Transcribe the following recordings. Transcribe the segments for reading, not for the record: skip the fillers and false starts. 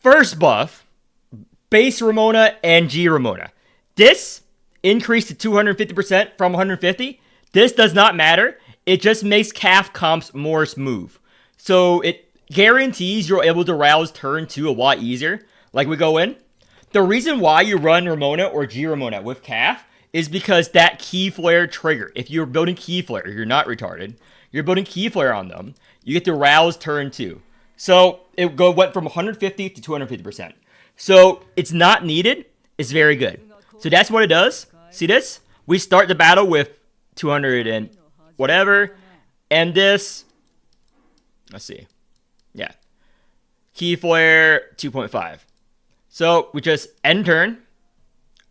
first buff, base Ramona and G Ramona. This increased to 250% from 150. This does not matter. It just makes calf comps more smooth. So it guarantees you're able to rouse turn 2 a lot easier. Like we go in. The reason why you run Ramona or G Ramona with calf is because that key flare trigger. If you're building key flare, you're not retarded. You're building key flare on them. You get to rouse turn 2. So it went from 150 to 250%. So it's not needed. It's very good. So that's what it does. See this? We start the battle with 200 and whatever. And this, let's see. Yeah. Key flare 2.5. So we just end turn.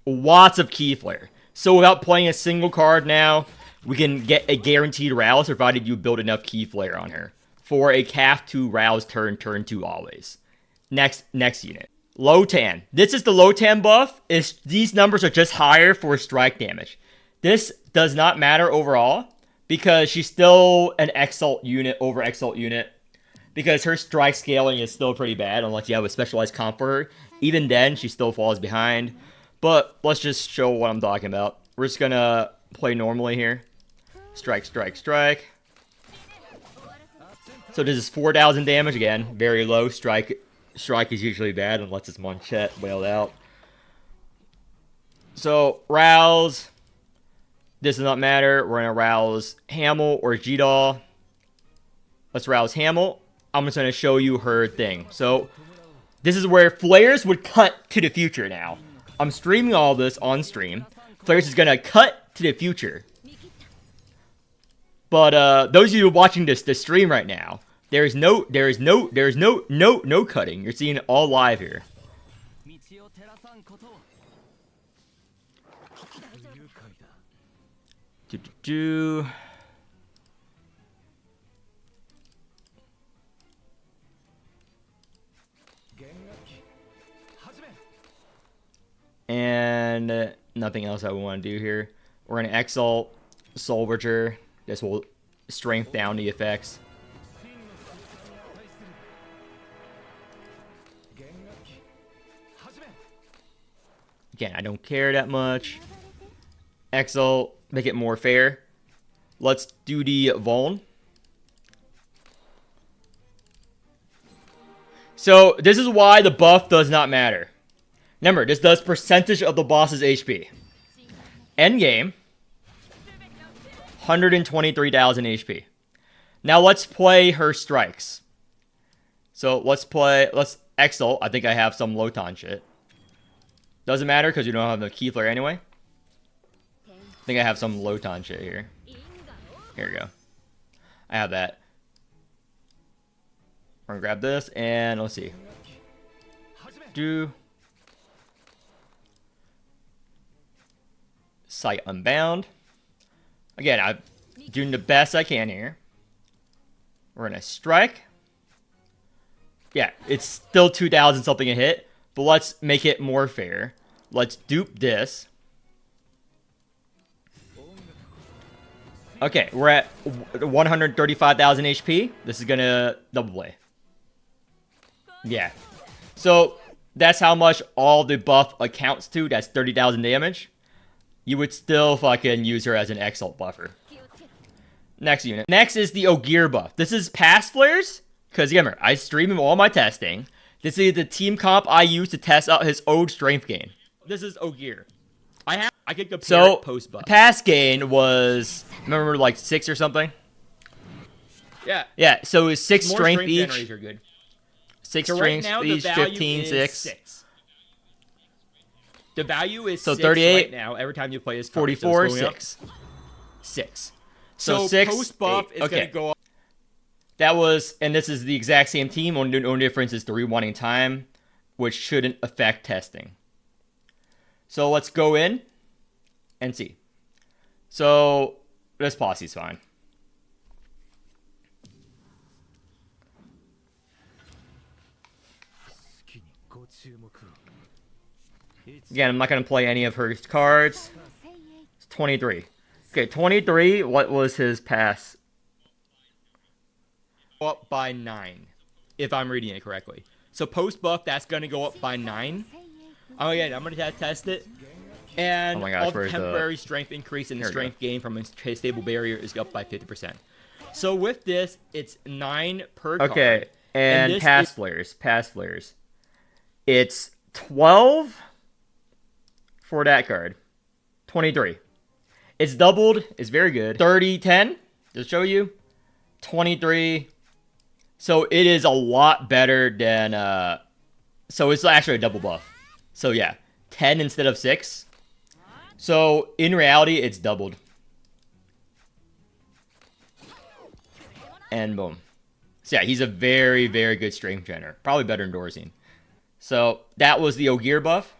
Lots of key flare. So without playing a single card now, we can get a guaranteed rouse provided you build enough key flare on her. For a calf to rouse turn 2 always. Next unit. Low tan. This is the low tan buff. These numbers are just higher for strike damage. This does not matter overall because she's still an Exalt unit over Exalt unit. Because her strike scaling is still pretty bad unless you have a specialized comp for her. Even then, she still falls behind. But let's just show what I'm talking about. We're just gonna play normally here. Strike, strike, strike. So this is 4,000 damage again. Very low. Strike is usually bad unless it's Monchet wailed out. So rouse. This does not matter. We're gonna rouse Hamel or G-Doll. Let's rouse Hamel. I'm just gonna show you her thing. So this is where flares would cut to the future now. I'm streaming all this on stream. Flares is gonna cut to the future. But those of you watching the stream right now, there is no cutting. You're seeing it all live here. And nothing else I want to do here. We're gonna Exalt Solverger. This will strength down the effects. Again, I don't care that much. Exalt, make it more fair. Let's do the Vuln. So this is why the buff does not matter. Remember, this does percentage of the boss's HP. Endgame. 123,000 HP. Now let's play her strikes. So let's Exalt. I think I have some Lotan shit. Doesn't matter because you don't have the key flare anyway. I think I have some Lotan shit here. Here we go. I have that. We're gonna grab this and let's see. Sight Unbound. Again, I'm doing the best I can here. We're gonna strike. Yeah, it's still 2,000 something a hit, but let's make it more fair. Let's dupe this. Okay, we're at 135,000 HP. This is gonna double play. Yeah. So that's how much all the buff accounts to. That's 30,000 damage. You would still fucking use her as an Exalt buffer. Next unit. Next is the Ogier buff. This is past flares. Because remember, I stream all my testing. This is the team comp I use to test out his old strength gain. This is Ogier. I could compare it post buff. Past gain was, remember, like 6 or something? Yeah. Yeah, so it's 6 strength each. Are good. 6 so strength right each, 15, 6. The value is so 6 38 right now. Every time you play this card, 44, so 6. 6. So 6 post buff is going to go up. That was, and this is the exact same team. Only difference is the rewinding time, which shouldn't affect testing. So let's go in and see. So this posse's fine. Again, I'm not going to play any of her cards. It's 23. Okay, 23. What was his pass? Up by 9, if I'm reading it correctly. So post buff, that's gonna go up by 9. Oh yeah, I'm gonna test it. And Oh my gosh, all the where's the- temporary strength increase and Here we strength gain from a stable barrier is up by 50%. So with this, it's 9 per card. Okay, and this past flares. It's 12 for that card. 23. It's doubled. It's very good. 30, 10 to show you. 23. So it is a lot better than, so it's actually a double buff. So yeah, 10 instead of 6. So in reality, it's doubled. And boom. So yeah, he's a very, very good strength trainer. Probably better than Dorzine. So that was the Ogier buff.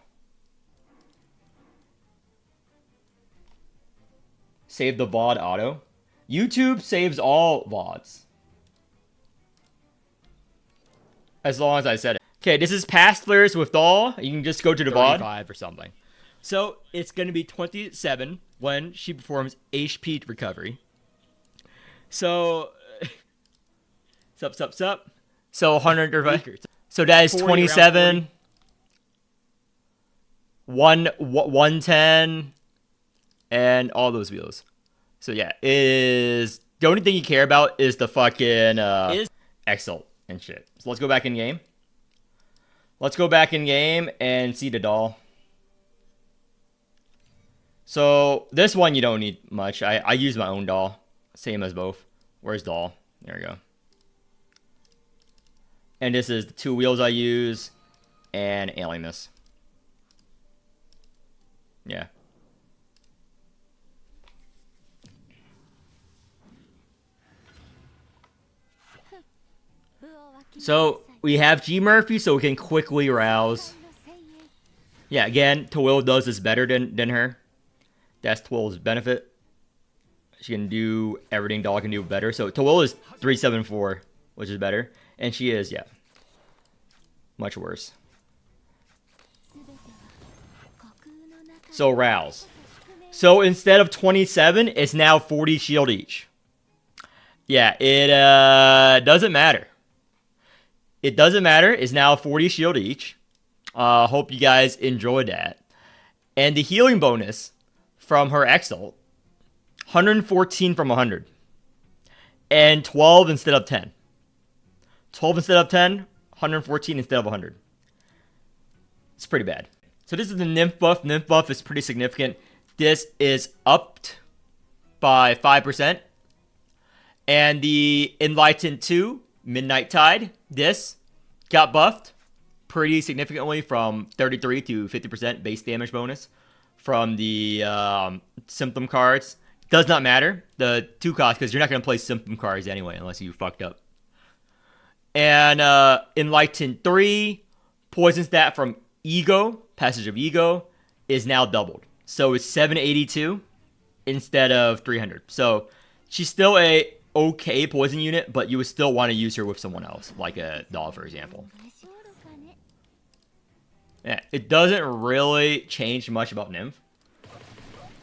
Save the VOD auto. YouTube saves all VODs. As long as I said it. Okay, this is past flares with all. You can just go to the VOD. Or something. So it's going to be 27 when she performs HP recovery. So, sup. So 100. So that is 27. 110. And all those wheels. So yeah, is the only thing you care about is the fucking Exalt and shit. So let's go back in game. Let's go back in game and see the doll. So this one you don't need much. I use my own doll. Same as both. Where's doll? There we go. And this is the 2 wheels I use. And Alienness. Yeah. So we have G Murphy, so we can quickly rouse. Yeah, again, Twill does this better than her. That's Twill's benefit. She can do everything Doll can do better. So Twill is 374, which is better. And she is, yeah, much worse. So rouse. So instead of 27, it's now 40 shield each. Yeah, it doesn't matter. It doesn't matter. It's now 40 shield each. Hope you guys enjoyed that. And the healing bonus from her Exalt, 114 from 100. And 12 instead of 10. 12 instead of 10, 114 instead of 100. It's pretty bad. So this is the Nymph buff. Nymph buff is pretty significant. This is upped by 5%. And the Enlightened 2, Midnight Tide, this got buffed pretty significantly from 33 to 50% base damage bonus from the symptom cards. Does not matter, the 2 cost, because you're not going to play symptom cards anyway unless you fucked up. And Enlightened 3, Poison Stat from Ego, Passage of Ego, is now doubled. So it's 782 instead of 300. So she's still a okay poison unit, but you would still want to use her with someone else, like a doll, for example. Yeah, it doesn't really change much about Nymph,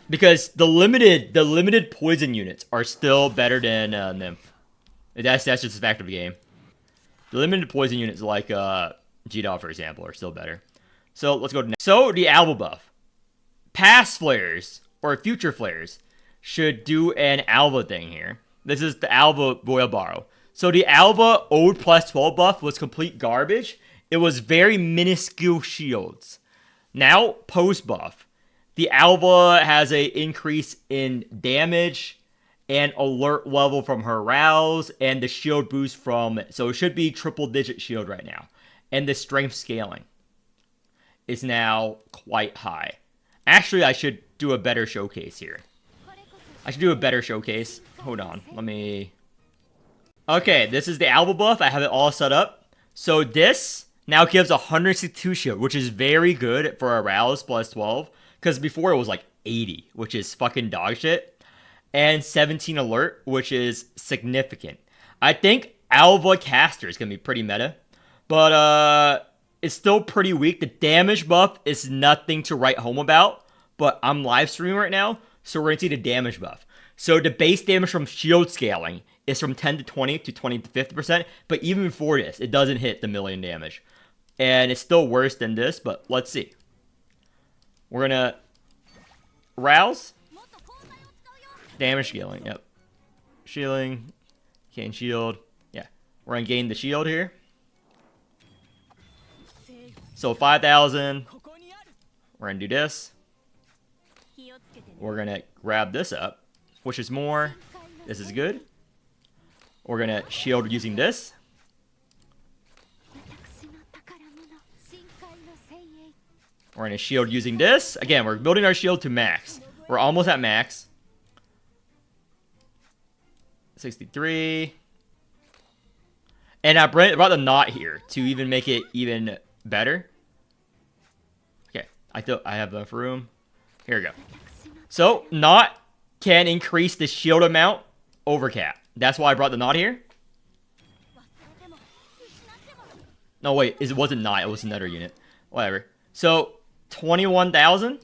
because the limited poison units are still better than Nymph. That's just a fact of the game. The limited poison units like G-Doll, for example, are still better. So let's go to next. So the Alba buff. Past flares or future flares should do an Alba thing here. This is the Alba Royal Borrow. So the Alba Ode plus 12 buff was complete garbage. It was very minuscule shields. Now, post buff. The Alba has a increase in damage and alert level from her rouse and the shield boost from it. So it should be triple digit shield right now. And the strength scaling is now quite high. Actually, I should do a better showcase here. I should do a better showcase. Hold on. Let me... Okay, this is the Alba buff. I have it all set up. So this now gives 162 shield, which is very good for a rouse plus 12. Because before it was like 80, which is fucking dog shit. And 17 alert, which is significant. I think Alba Caster is going to be pretty meta. But it's still pretty weak. The damage buff is nothing to write home about. But I'm live streaming right now, so we're going to see the damage buff. So the base damage from shield scaling is from 10 to 20 to 20 to 50%. But even before this, it doesn't hit the million damage. And it's still worse than this, but let's see. We're gonna rouse. Damage scaling, yep. Shielding. Gain shield. Yeah. We're gonna gain the shield here. So 5,000. We're gonna do this. We're gonna grab this up, which is more. This is good. We're gonna shield using this. We're gonna shield using this. Again, we're building our shield to max. We're almost at max. 63. And I brought the knot here to even make it even better. Okay, I have enough room. Here we go. So, knot can increase the shield amount over cap. That's why I brought the knot here. No, wait, it wasn't knot, it was another unit. Whatever. So, 21,000.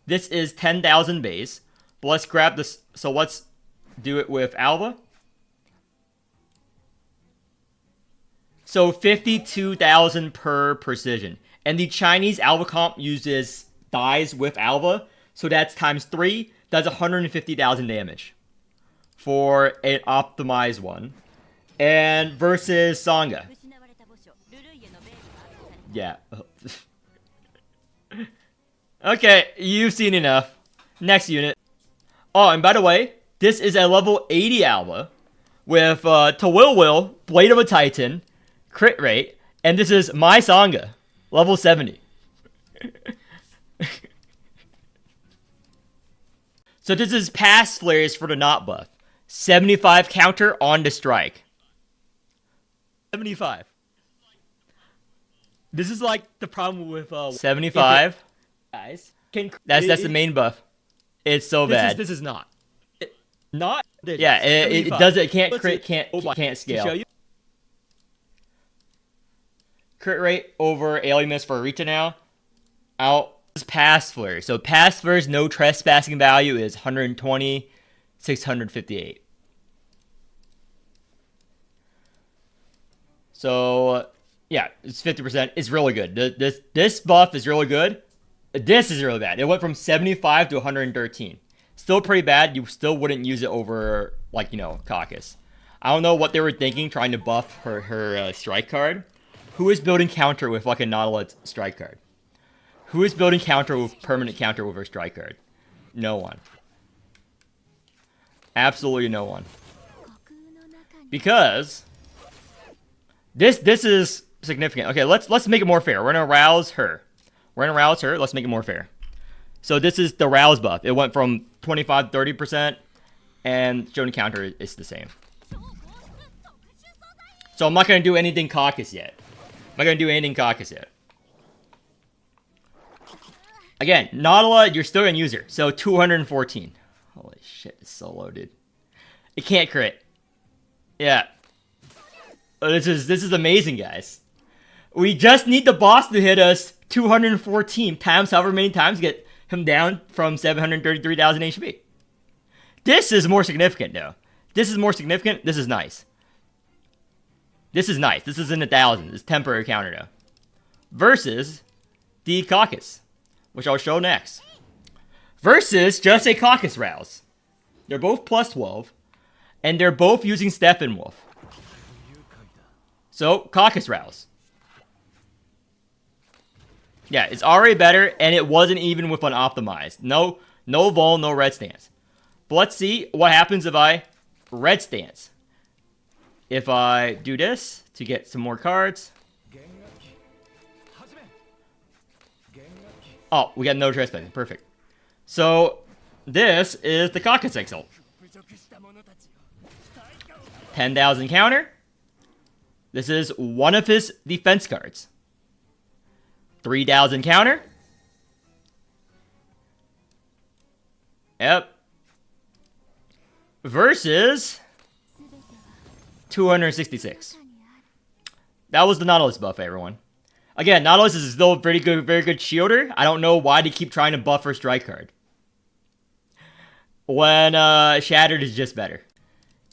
This is 10,000 base. But let's grab this. So, let's do it with Alva. So 52,000 per precision. And the Chinese Alva comp uses dies with Alva. So that's times 3. That's 150,000 damage. For an optimized one. And versus Sangha. Yeah. Okay, you've seen enough. Next unit. Oh, and by the way, this is a level 80 Alva. With Tawil, Blade of a Titan. Crit rate, and this is my Sangha, level 70. So this is pass flares for the knot buff. 75 counter on the strike. 75. This is like the problem with 75. Guys, that's the main buff. It's so bad. This is not. Yeah, it does it can't crit, can't scale. Crit rate over Alimus for Rita now. Out. This is pass flare. So pass flare's no trespassing value is 120, 658. So yeah, it's 50%. It's really good. This buff is really good. This is really bad. It went from 75 to 113. Still pretty bad. You still wouldn't use it over, like, you know, Caecus. I don't know what they were thinking trying to buff her strike card. Who is building counter with like a Nautilus strike card? Who is building counter with permanent counter with her strike card? No one. Absolutely no one. Because this is significant. Okay, let's make it more fair. We're gonna rouse her. Let's make it more fair. So this is the rouse buff. It went from 25 to 30%, and shown counter is the same. So I'm not gonna do anything Caecus yet. Again, Nautilus, you're still gonna use her. So 214. Holy shit, it's so low, dude. It can't crit. Yeah. Oh, this is amazing, guys. We just need the boss to hit us 214 times, however many times, to get him down from 733,000 HP. This is more significant, though. This is nice. This is in the thousands. It's temporary counter, though. Versus the Caecus, which I'll show next. Versus just a Caecus rouse. They're both plus 12, and they're both using Steppenwolf. So, Caecus rouse. Yeah, it's already better, and it wasn't even with an optimized. No vol, no red stance. But let's see what happens if I red stance. If I do this to get some more cards. Oh, we got no trespassing. Perfect. So, this is the Caecus Exalt. 10,000 counter. This is one of his defense cards. 3,000 counter. Yep. Versus 266. That was the Nautilus buff, everyone. Again, Nautilus is still a very good shielder. I don't know why they keep trying to buff her strike card. When Shattered is just better.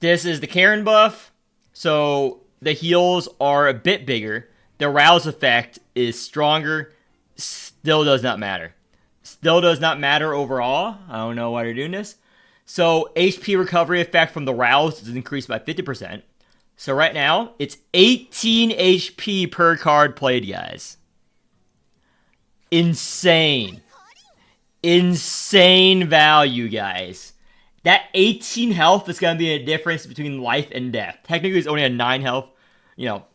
This is the Karen buff. So the heals are a bit bigger The Rouse effect is stronger. Still does not matter. Still does not matter overall. I don't know why they're doing this. So HP recovery effect from the Rouse is increased by 50%. So right now, it's 18 HP per card played, guys. Insane. Insane value, guys. That 18 health is going to be a difference between life and death. Technically, it's only a 9 health, you know,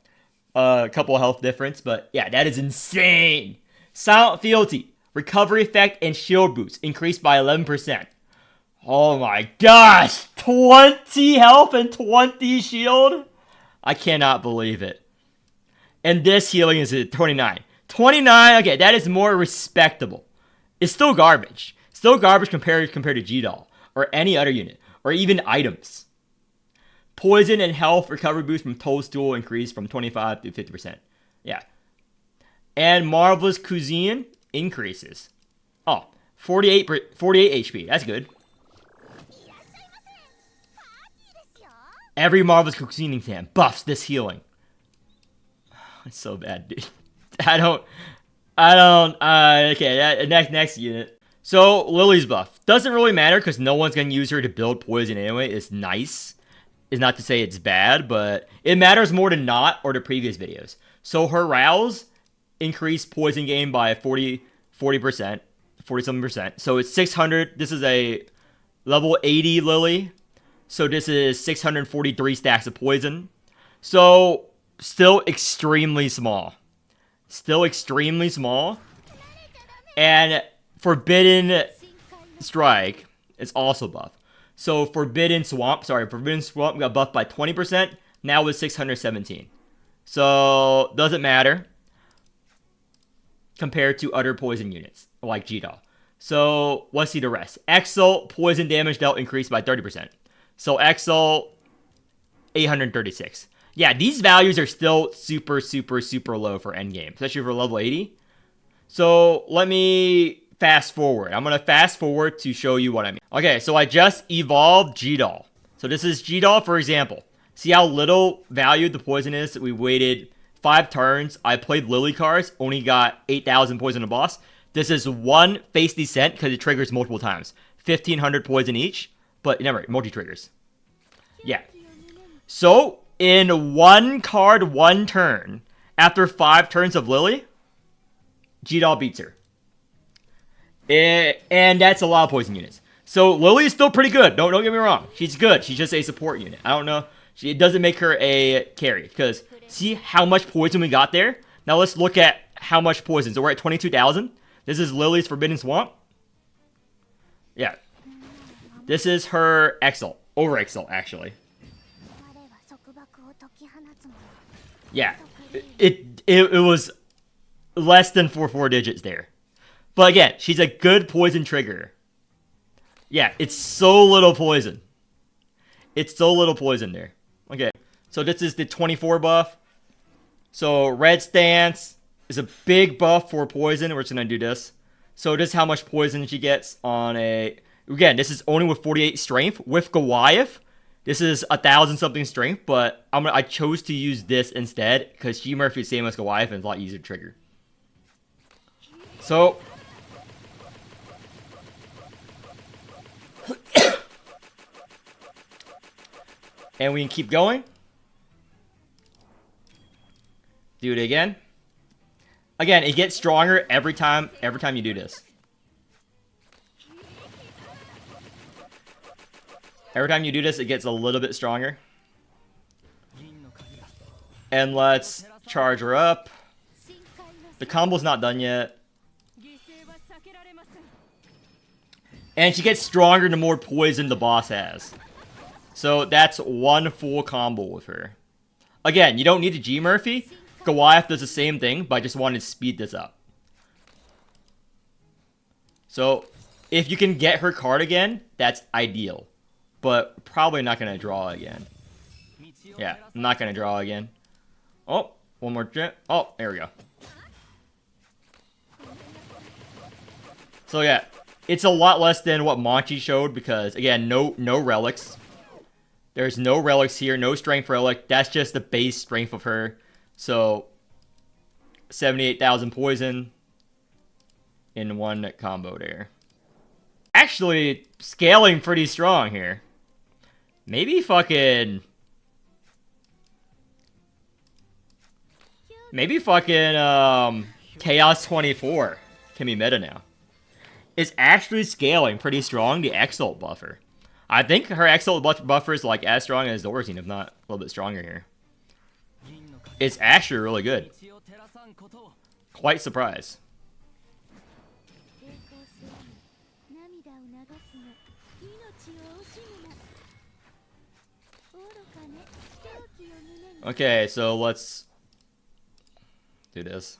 a couple of health difference. But yeah, that is insane. Silent Fealty, recovery effect, and shield boost increased by 11%. Oh my gosh! 20 health and 20 shield? I cannot believe it. And this healing is at 29. 29, okay, that is more respectable. It's still garbage. Still garbage compared to G-Doll, or any other unit, or even items. Poison and health recovery boost from Toadstool increased from 25 to 50%. Yeah. And Marvelous Cuisine increases. Oh, 48 HP. That's good. Every Marvelous Cuisine exam buffs this healing. It's so bad, dude. Okay, next unit. So, Lily's buff. Doesn't really matter because no one's going to use her to build poison anyway. It's nice. It's not to say it's bad, but it matters more to not or the previous videos. So, her Rouse increased poison gain by 40%, 40-something%. So, it's 600. This is a level 80 Lily. So, this is 643 stacks of poison. So, still extremely small. Still extremely small. And Forbidden Strike is also buffed. So Forbidden Swamp got buffed by 20%. Now it's 617. So doesn't matter compared to other poison units like G-Doll. So let's see the rest. Exalt, poison damage dealt increased by 30%. So Exalt, 836. Yeah, these values are still super, super, super low for endgame, especially for level 80. So let me fast forward. I'm going to fast forward to show you what I mean. Okay, so I just evolved G-Doll. So this is G-Doll, for example. See how little valued the poison is? We waited 5 turns. I played Lily cards, only got 8,000 poison a boss. This is 1 face descent because it triggers multiple times. 1,500 poison each, but never, multi-triggers. Yeah. So in 1 card, 1 turn, after 5 turns of Lily, G-Doll beats her. And that's a lot of poison units. So Lily is still pretty good. Don't get me wrong. She's good. She's just a support unit. I don't know. It doesn't make her a carry. Because see how much poison we got there? Now let's look at how much poison. So we're at 22,000. This is Lily's Forbidden Swamp. Yeah. This is her Exalt. Over Exalt, actually. Yeah. It was less than 4 digits there. But again, she's a good poison trigger. Yeah, it's so little poison. It's so little poison there. Okay, so this is the 24 buff. So Red Stance is a big buff for poison. We're just going to do this. So this is how much poison she gets on a... Again, this is only with 48 strength. With Goliath, this is 1,000 something strength. But I chose to use this instead because G Murphy is the same as Goliath and it's a lot easier to trigger. So... and we can keep going. Do it again. Again, it gets stronger every time you do this. Every time you do this, it gets a little bit stronger. And let's charge her up. The combo's not done yet. And she gets stronger the more poison the boss has. So that's 1 full combo with her. Again, you don't need a G Murphy. Goliath does the same thing, but I just wanted to speed this up. So if you can get her card again, that's ideal. But probably not going to draw again. Yeah, I'm not going to draw again. Oh, one more jet. Oh, there we go. So yeah, it's a lot less than what Monchi showed because, again, no relics. There's no relics here, no strength relic. That's just the base strength of her. So, 78,000 poison in one combo there. Actually, scaling pretty strong here. Maybe fucking Chaos 24 can be meta now. It's actually scaling pretty strong, the Exalt buffer. I think her Exalt buffer is like as strong as Dorsine, if not a little bit stronger here. It's actually really good. Quite surprised. Okay, so let's do this.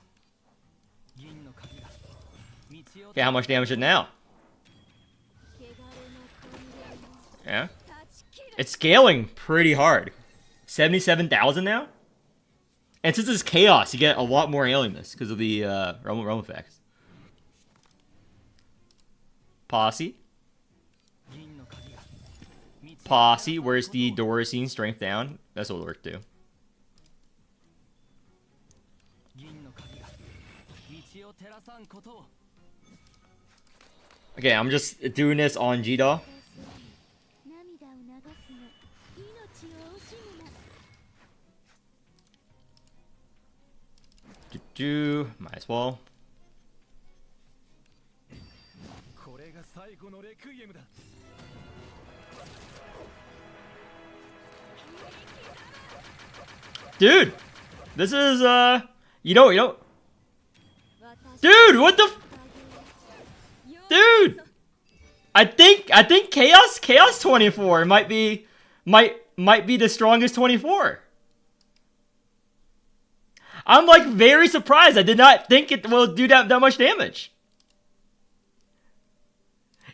Okay, how much damage is it now? Yeah. It's scaling pretty hard. 77,000 now? And since it's Chaos, you get a lot more alienness because of the realm effects. Posse. Posse, where's the Dorsine strength down? That's what it'll work too. Okay, I'm just doing this on G-Doll. Might as well. Dude, this is you know, dude, what the dude? I think Chaos 24 might be the strongest 24. I'm like very surprised. I did not think it will do that much damage.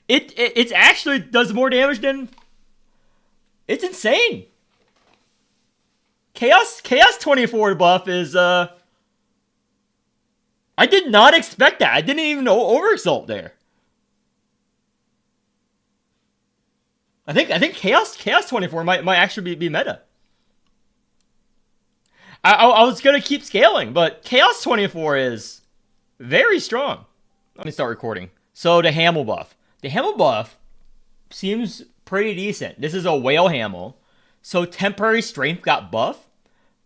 It actually does more damage than. It's insane. Chaos 24 buff is I did not expect that. I didn't even know Overexalt there. I think Chaos 24 might actually be meta. I was gonna keep scaling, but Chaos 24 is very strong. Let me start recording. So the Hamel buff. The Hamel buff seems pretty decent. This is a whale Hamel. So temporary strength got buffed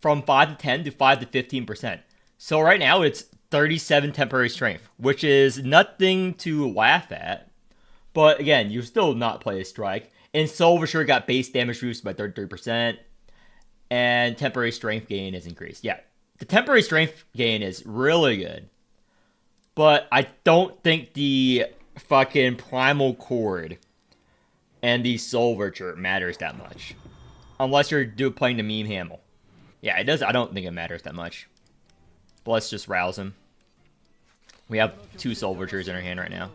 from 5 to 10 to 5 to 15%. So right now it's 37 temporary strength, which is nothing to laugh at. But again, you still not play a strike. And Silversure got base damage boost by 33%. And temporary strength gain is increased. Yeah, the temporary strength gain is really good. But I don't think the fucking Primal Chord and the Silverture matters that much. Unless you're playing the meme Hamel. Yeah, it does. I don't think it matters that much. But let's just rouse him. We have 2 Silvertures in our hand right now.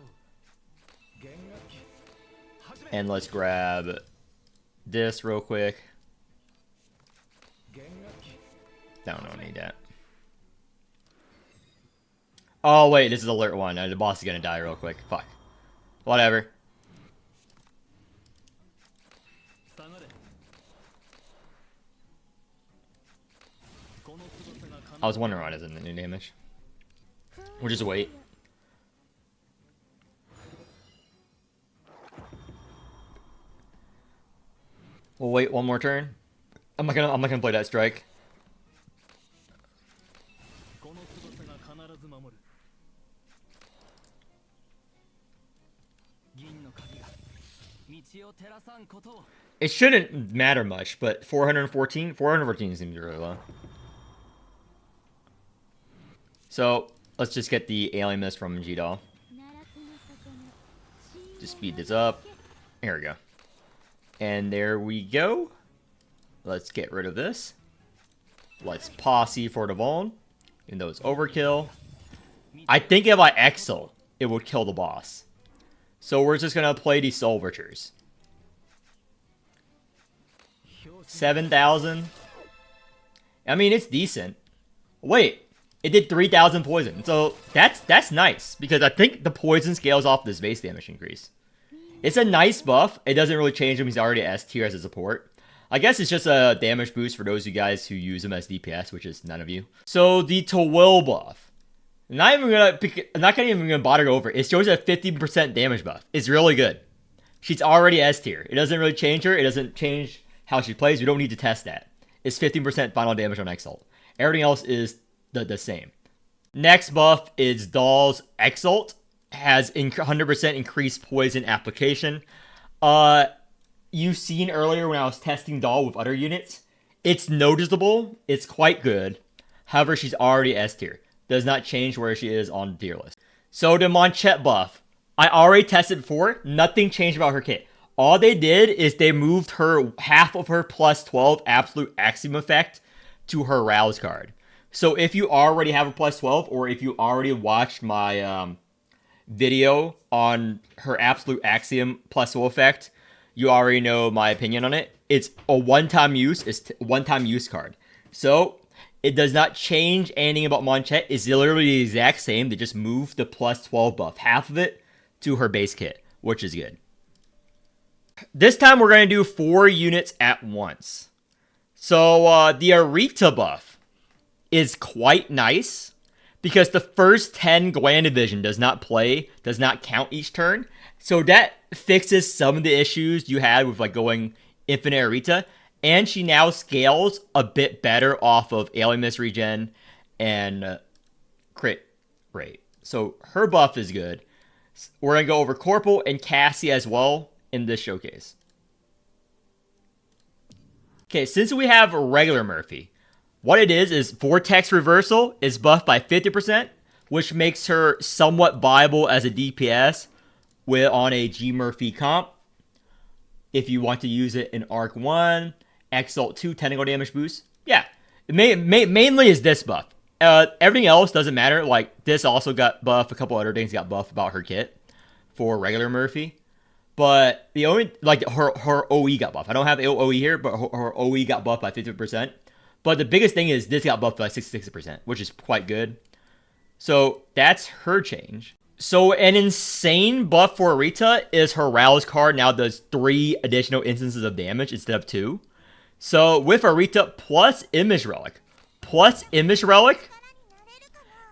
And let's grab this real quick. Don't need that. Oh, wait, this is alert 1. The boss is gonna die real quick. Fuck. Whatever. I was wondering why it doesn't do damage. We'll just wait. We'll wait one more turn. I'm not gonna play that strike. It shouldn't matter much, but 414 seems really low. So let's just get the alien mist from G-Doll. Just speed this up. Here we go. And there we go. Let's get rid of this. Let's Posse for the Vaughn. Even though it's overkill. I think if I Exalt, it would kill the boss. So we're just going to play the Silvertures. 7,000. I mean, it's decent. Wait, it did 3,000 poison. So that's nice. Because I think the poison scales off this base damage increase. It's a nice buff. It doesn't really change him. He's already S tier as a support. I guess it's just a damage boost for those of you guys who use them as DPS, which is none of you. So the Twill buff. I'm not even gonna bother to go over it. It shows a 50% damage buff. It's really good. She's already S tier. It doesn't really change her. It doesn't change how she plays. We don't need to test that. It's 15% final damage on Exalt. Everything else is the same. Next buff is Doll's Exalt. Has 100% increased poison application. You've seen earlier when I was testing Doll with other units. It's noticeable. It's quite good. However, she's already S tier. Does not change where she is on the tier list. So the Monchette buff. I already tested before. Nothing changed about her kit. All they did is they moved her half of her plus 12 absolute axiom effect to her Rouse card. So if you already have a plus 12, or if you already watched my video on her absolute axiom plus 12 effect, you already know my opinion on it. It's a one-time use. It's one-time use card. So it does not change anything about Monchette. It's literally the exact same. They just moved the plus 12 buff, half of it, to her base kit, which is good. This time we're going to do 4 units at once. So the Arita buff is quite nice because the first 10 Gland Division does not count each turn. So that fixes some of the issues you had with like going Infinite Arita. And she now scales a bit better off of Alien Miss Regen and crit rate. So her buff is good. We're going to go over Corporal and Cassie as well in this showcase. Okay, since we have regular Murphy, what it is Vortex Reversal is buffed by 50%, which makes her somewhat viable as a DPS on a G Murphy comp. If you want to use it in Arc 1, Exalt 2, technical damage boost. Yeah, mainly is this buff. Everything else doesn't matter. Like, this also got buffed. A couple other things got buffed about her kit for regular Murphy. But the only, like, her OE got buffed. I don't have OE here, but her OE got buffed by 50%. But the biggest thing is this got buffed by 66%, which is quite good. So that's her change. So an insane buff for Arita is her Rouse card now does 3 additional instances of damage instead of 2. So with Arita plus Image Relic,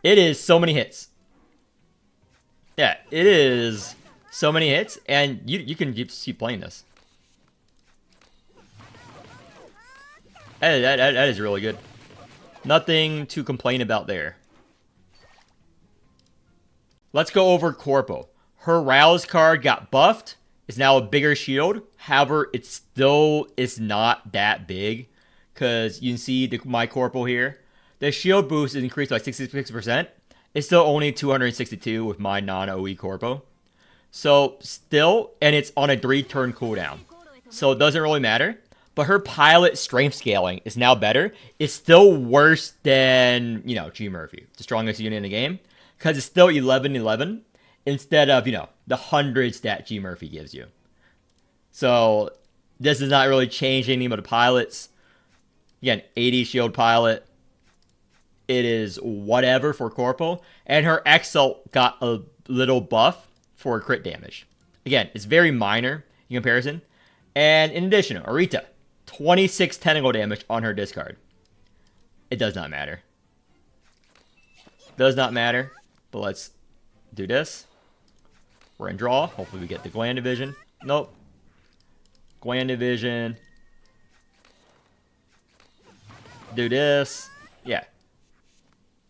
it is so many hits. Yeah, it is so many hits, and you can keep playing this. That is really good. Nothing to complain about there. Let's go over Corpo. Her Rouse card got buffed. It's now a bigger shield. However, it still is not that big. Because you can see my Corpo here. The shield boost is increased by 66%. It's still only 262 with my non-OE Corpo. So, still, and it's on a 3-turn cooldown. So, it doesn't really matter. But her pilot strength scaling is now better. It's still worse than, G Murphy, the strongest unit in the game. Because it's still 11-11 instead of, the 100s that G Murphy gives you. So, this does not really change anything about the pilots. Again, 80 shield pilot. It is whatever for Corpo. And her Exalt got a little buff for crit damage. Again, it's very minor in comparison. And in addition, Arita, 26 technical damage on her discard. It does not matter. Does not matter. But let's do this. We're in draw. Hopefully we get the Gland Division. Nope. Gland Division. Do this. Yeah.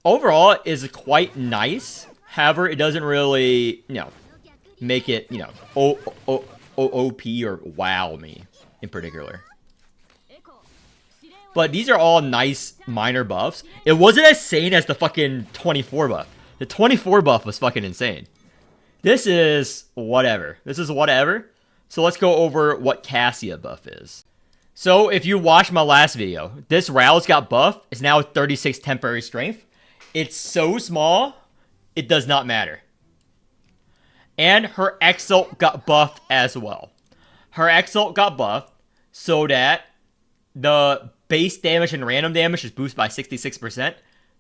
Overall, is quite nice. However, it doesn't really, make it, OP or wow me in particular. But these are all nice minor buffs. It wasn't as insane as the fucking 24 buff. The 24 buff was fucking insane. This is whatever. So let's go over what Cassia buff is. So if you watched my last video, this Rouse got buffed. It's now 36 temporary strength. It's so small, it does not matter. And her Exalt got buffed as well. Her Exalt got buffed so that the base damage and random damage is boosted by 66%.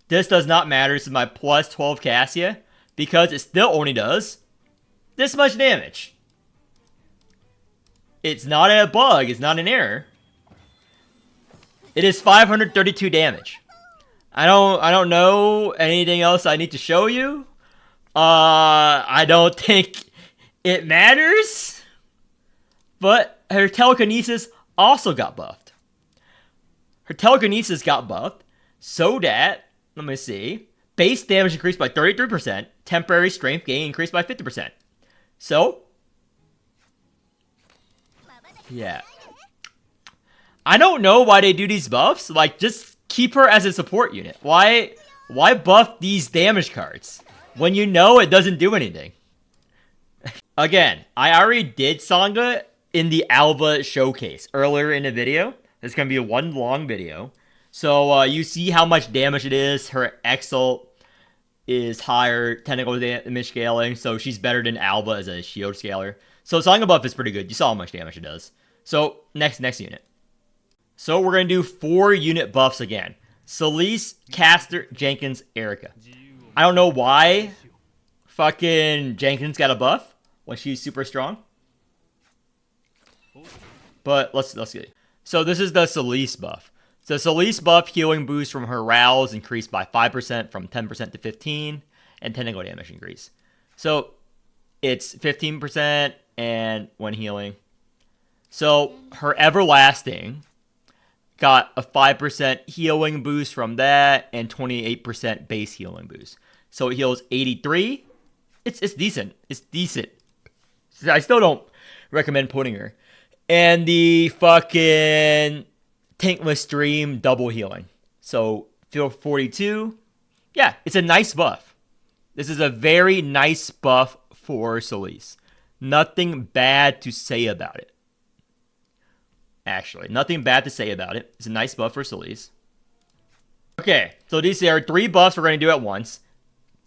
This does not matter. This is my plus 12 Cassia because it still only does this much damage. It's not a bug. It's not an error. It is 532 damage. I don't know anything else I need to show you. I don't think it matters. But her telekinesis also got buffed. Her telekinesis got buffed so that, let me see, base damage increased by 33%, temporary strength gain increased by 50%. So, yeah. I don't know why they do these buffs. Like, just keep her as a support unit. Why buff these damage cards when you know it doesn't do anything? Again, I already did Sangha in the Alba showcase earlier in the video. It's going to be one long video. So you see how much damage it is. Her Exalt is higher technical damage scaling, so she's better than Alba as a shield scaler. So Sangha buff is pretty good. You saw how much damage it does. So next unit. So we're going to do 4 unit buffs again. Celeste, Caster, Jenkins, Erica. I don't know why fucking Jenkins got a buff when she's super strong. But let's get. So this is the Celeste buff. So Celeste buff healing boost from her rouse increased by 5% from 10% to 15, and technical damage increase. So it's 15% and when healing. So her everlasting got a 5% healing boost from that and 28% base healing boost. So it heals 83. It's decent. It's decent. I still don't recommend putting her. And the fucking Tankless Stream double healing. So feel 42. Yeah, it's a nice buff. This is a very nice buff for Celeste. Nothing bad to say about it. Actually, nothing bad to say about it. It's a nice buff for Celeste. Okay, so these are 3 buffs we're going to do at once.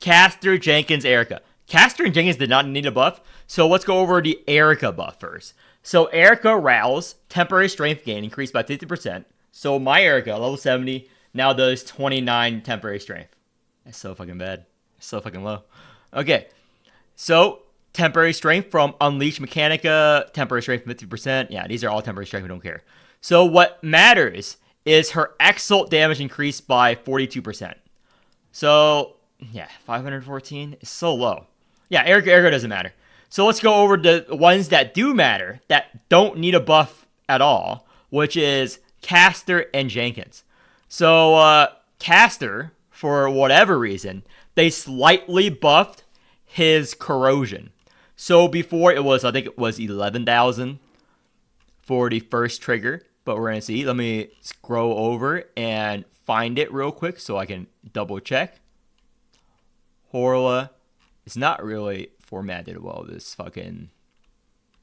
Caster, Jenkins, Erica. Caster and Jenkins did not need a buff, so let's go over the Erica buff first. So Erica Rouse, temporary strength gain increased by 50%. So my Erica, level 70, now does 29 temporary strength. That's so fucking bad. So fucking low. Okay, so temporary strength from Unleash Mechanica, temporary strength 50%. Yeah, these are all temporary strength, we don't care. So what matters is her Exalt damage increased by 42%. So, yeah, 514 is so low. Yeah, Erica doesn't matter. So let's go over the ones that do matter, that don't need a buff at all, which is Caster and Jenkins. So, Caster, for whatever reason, they slightly buffed his corrosion. So before it was, I think it was 11,000 for the first trigger, but we're going to see. Let me scroll over and find it real quick so I can double check. Horla is not really formatted well, this fucking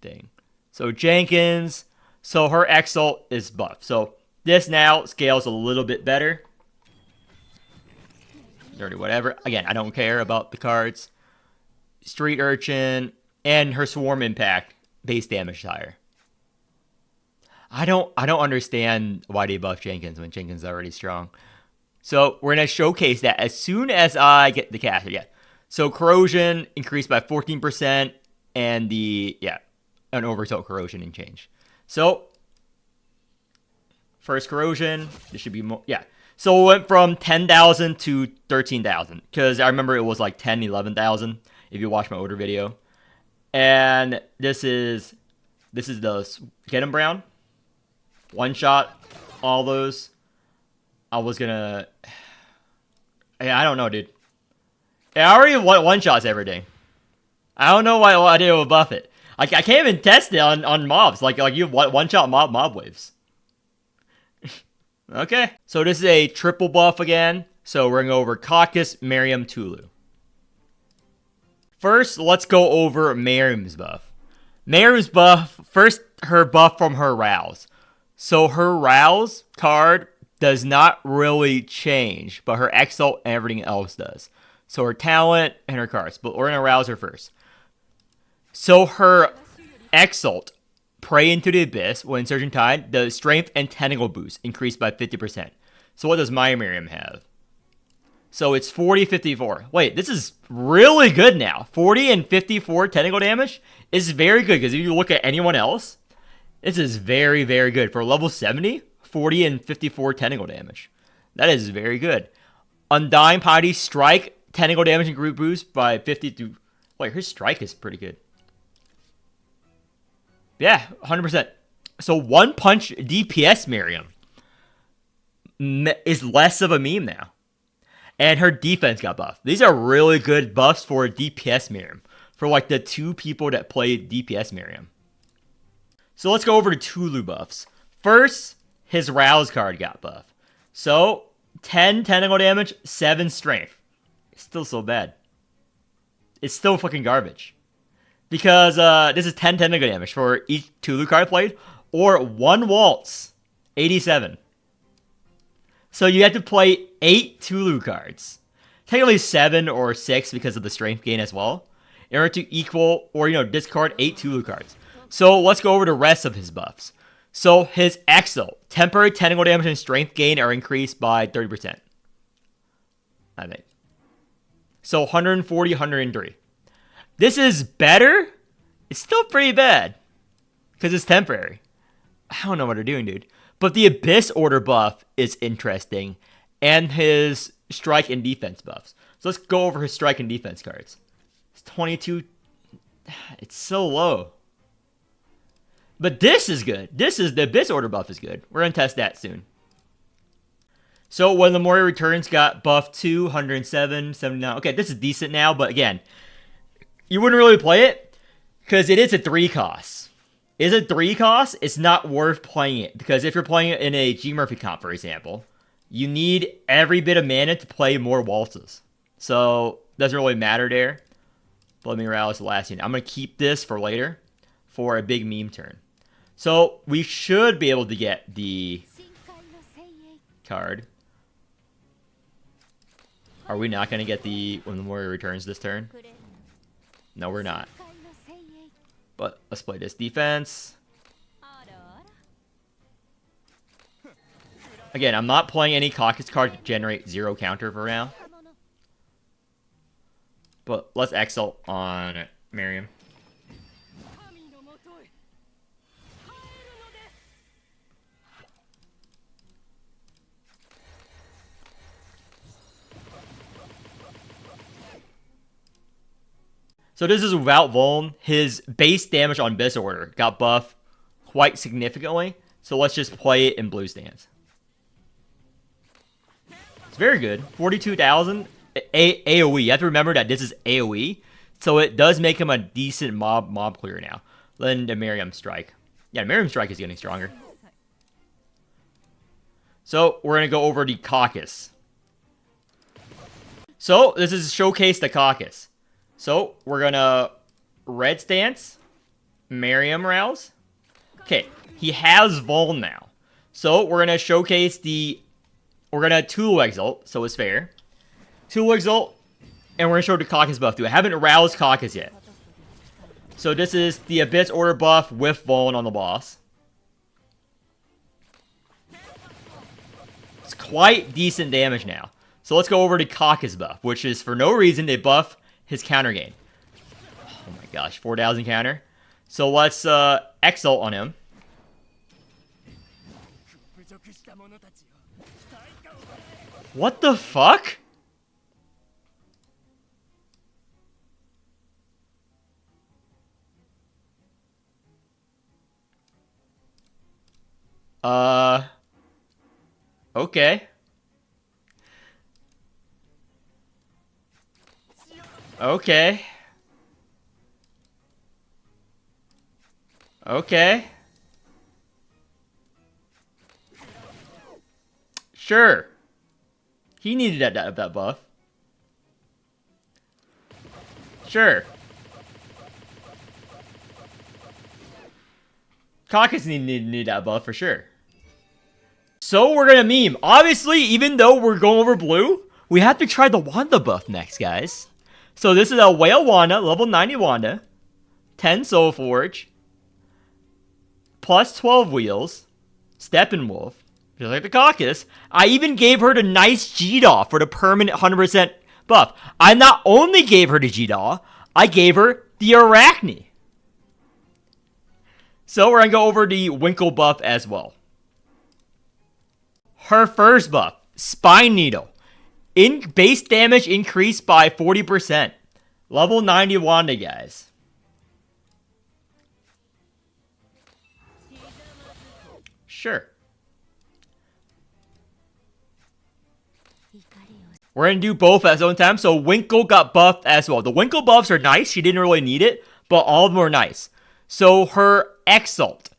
thing. So Jenkins, so her Exalt is buffed. So this now scales a little bit better. Dirty whatever. Again, I don't care about the cards. Street Urchin and her Swarm Impact base damage is higher. I don't understand why they buff Jenkins when Jenkins is already strong. So we're gonna showcase that as soon as I get the caster. Yeah. So corrosion increased by 14% and the an overtilt corrosion and change. So first corrosion, this should be more. Yeah. So it went from 10,000 to 13,000 because I remember it was like 10, 11,000 if you watch my older video. And this is the Get 'em Brown. One shot, all those. I was gonna. I don't know, dude. I already one shots everything. I don't know why I didn't buff it. I can't even test it on mobs. Like you one shot mob waves. Okay, so this is a triple buff again. So we're gonna go over Caecus, Miriam, Tulu. First, let's go over Miriam's buff. Miriam's buff, first her buff from her Rouse. So her Rouse card does not really change, but her Exalt and everything else does. So her talent and her cards, but we're gonna Rouse her first. So her Exalt, Pray into the Abyss, when Surgeon Tide, the strength and tentacle boost increased by 50%. So what does my Miriam have? So it's 40, 54. Wait, this is really good now. 40 and 54 tentacle damage is very good because if you look at anyone else, this is very, very good. For level 70, 40 and 54 technical damage. That is very good. Undying Piety strike, technical damage and group boost by 50 to... Wait, her strike is pretty good. Yeah, 100%. So one punch DPS Miriam is less of a meme now. And her defense got buffed. These are really good buffs for DPS Miriam. For like the two people that play DPS Miriam. So let's go over to Tulu buffs. First, his Rouse card got buffed. So, 10 technical damage, 7 strength. It's still so bad. It's still fucking garbage. Because this is 10 technical damage for each Tulu card played. Or 1 Waltz, 87. So you have to play 8 Tulu cards. Technically 7 or 6 because of the strength gain as well. In order to equal or, discard 8 Tulu cards. So let's go over the rest of his buffs. So his Exo, temporary technical damage and strength gain are increased by 30%. I think. So 140, 103. This is better. It's still pretty bad. Because it's temporary. I don't know what they're doing, dude. But the Abyss Order buff is interesting. And his strike and defense buffs. So let's go over his strike and defense cards. It's 22. It's so low. But this is good. The Abyss Order buff is good. We're going to test that soon. So when the Moria returns got buffed to 107, 79. Okay, this is decent now. But again, you wouldn't really play it. Because it is a 3 cost. Is it 3 cost? It's not worth playing it. Because if you're playing it in a G Murphy comp, for example, you need every bit of mana to play more waltzes. So, doesn't really matter there. Blood Moon Rally is the last unit. I'm going to keep this for later. For a big meme turn. So, we should be able to get the card. Are we not going to get the when the Warrior returns this turn? No, we're not. But let's play this defense. Again, I'm not playing any Caecus card to generate 0 counter for now. But let's Exalt on Miriam. So this is without Vuln. His base damage on Abyss Order got buffed quite significantly. So let's just play it in blue stance. It's very good. 42,000 AoE. You have to remember that this is AoE. So it does make him a decent mob clear now. Then the Miriam Strike. Yeah, Miriam Strike is getting stronger. So we're going to go over the Caecus. So this is showcase the Caecus. So, we're gonna red stance, Miriam Rouse. Okay, he has Vuln now. So, we're gonna showcase we're gonna Tulu Exalt, so it's fair. Tulu Exalt, and we're gonna show the Caecus buff too. I haven't roused Caecus yet. So, this is the Abyss Order buff with Vuln on the boss. It's quite decent damage now. So, let's go over to Caecus buff, which is for no reason they buff his counter gain. Oh my gosh, 4,000 counter. So let's Exalt on him. What the fuck? Okay. Okay. Okay. Sure. He needed that buff. Sure. Caecus need that buff for sure. So we're gonna meme. Obviously, even though we're going over blue, we have to try the Wanda buff next, guys. So this is a Whale Wanda, level 90 Wanda, 10 Soul Forge, plus 12 wheels, Steppenwolf, just like the Caecus. I even gave her the nice G-Daw for the permanent 100% buff. I not only gave her the G-Daw, I gave her the Arachne. So we're going to go over the Winkle buff as well. Her first buff, Spine Needle. Base damage increased by 40%. Level 90 Wanda, guys. Sure. We're going to do both at the same time. So Winkle got buffed as well. The Winkle buffs are nice. She didn't really need it, but all of them are nice. So her Exalt.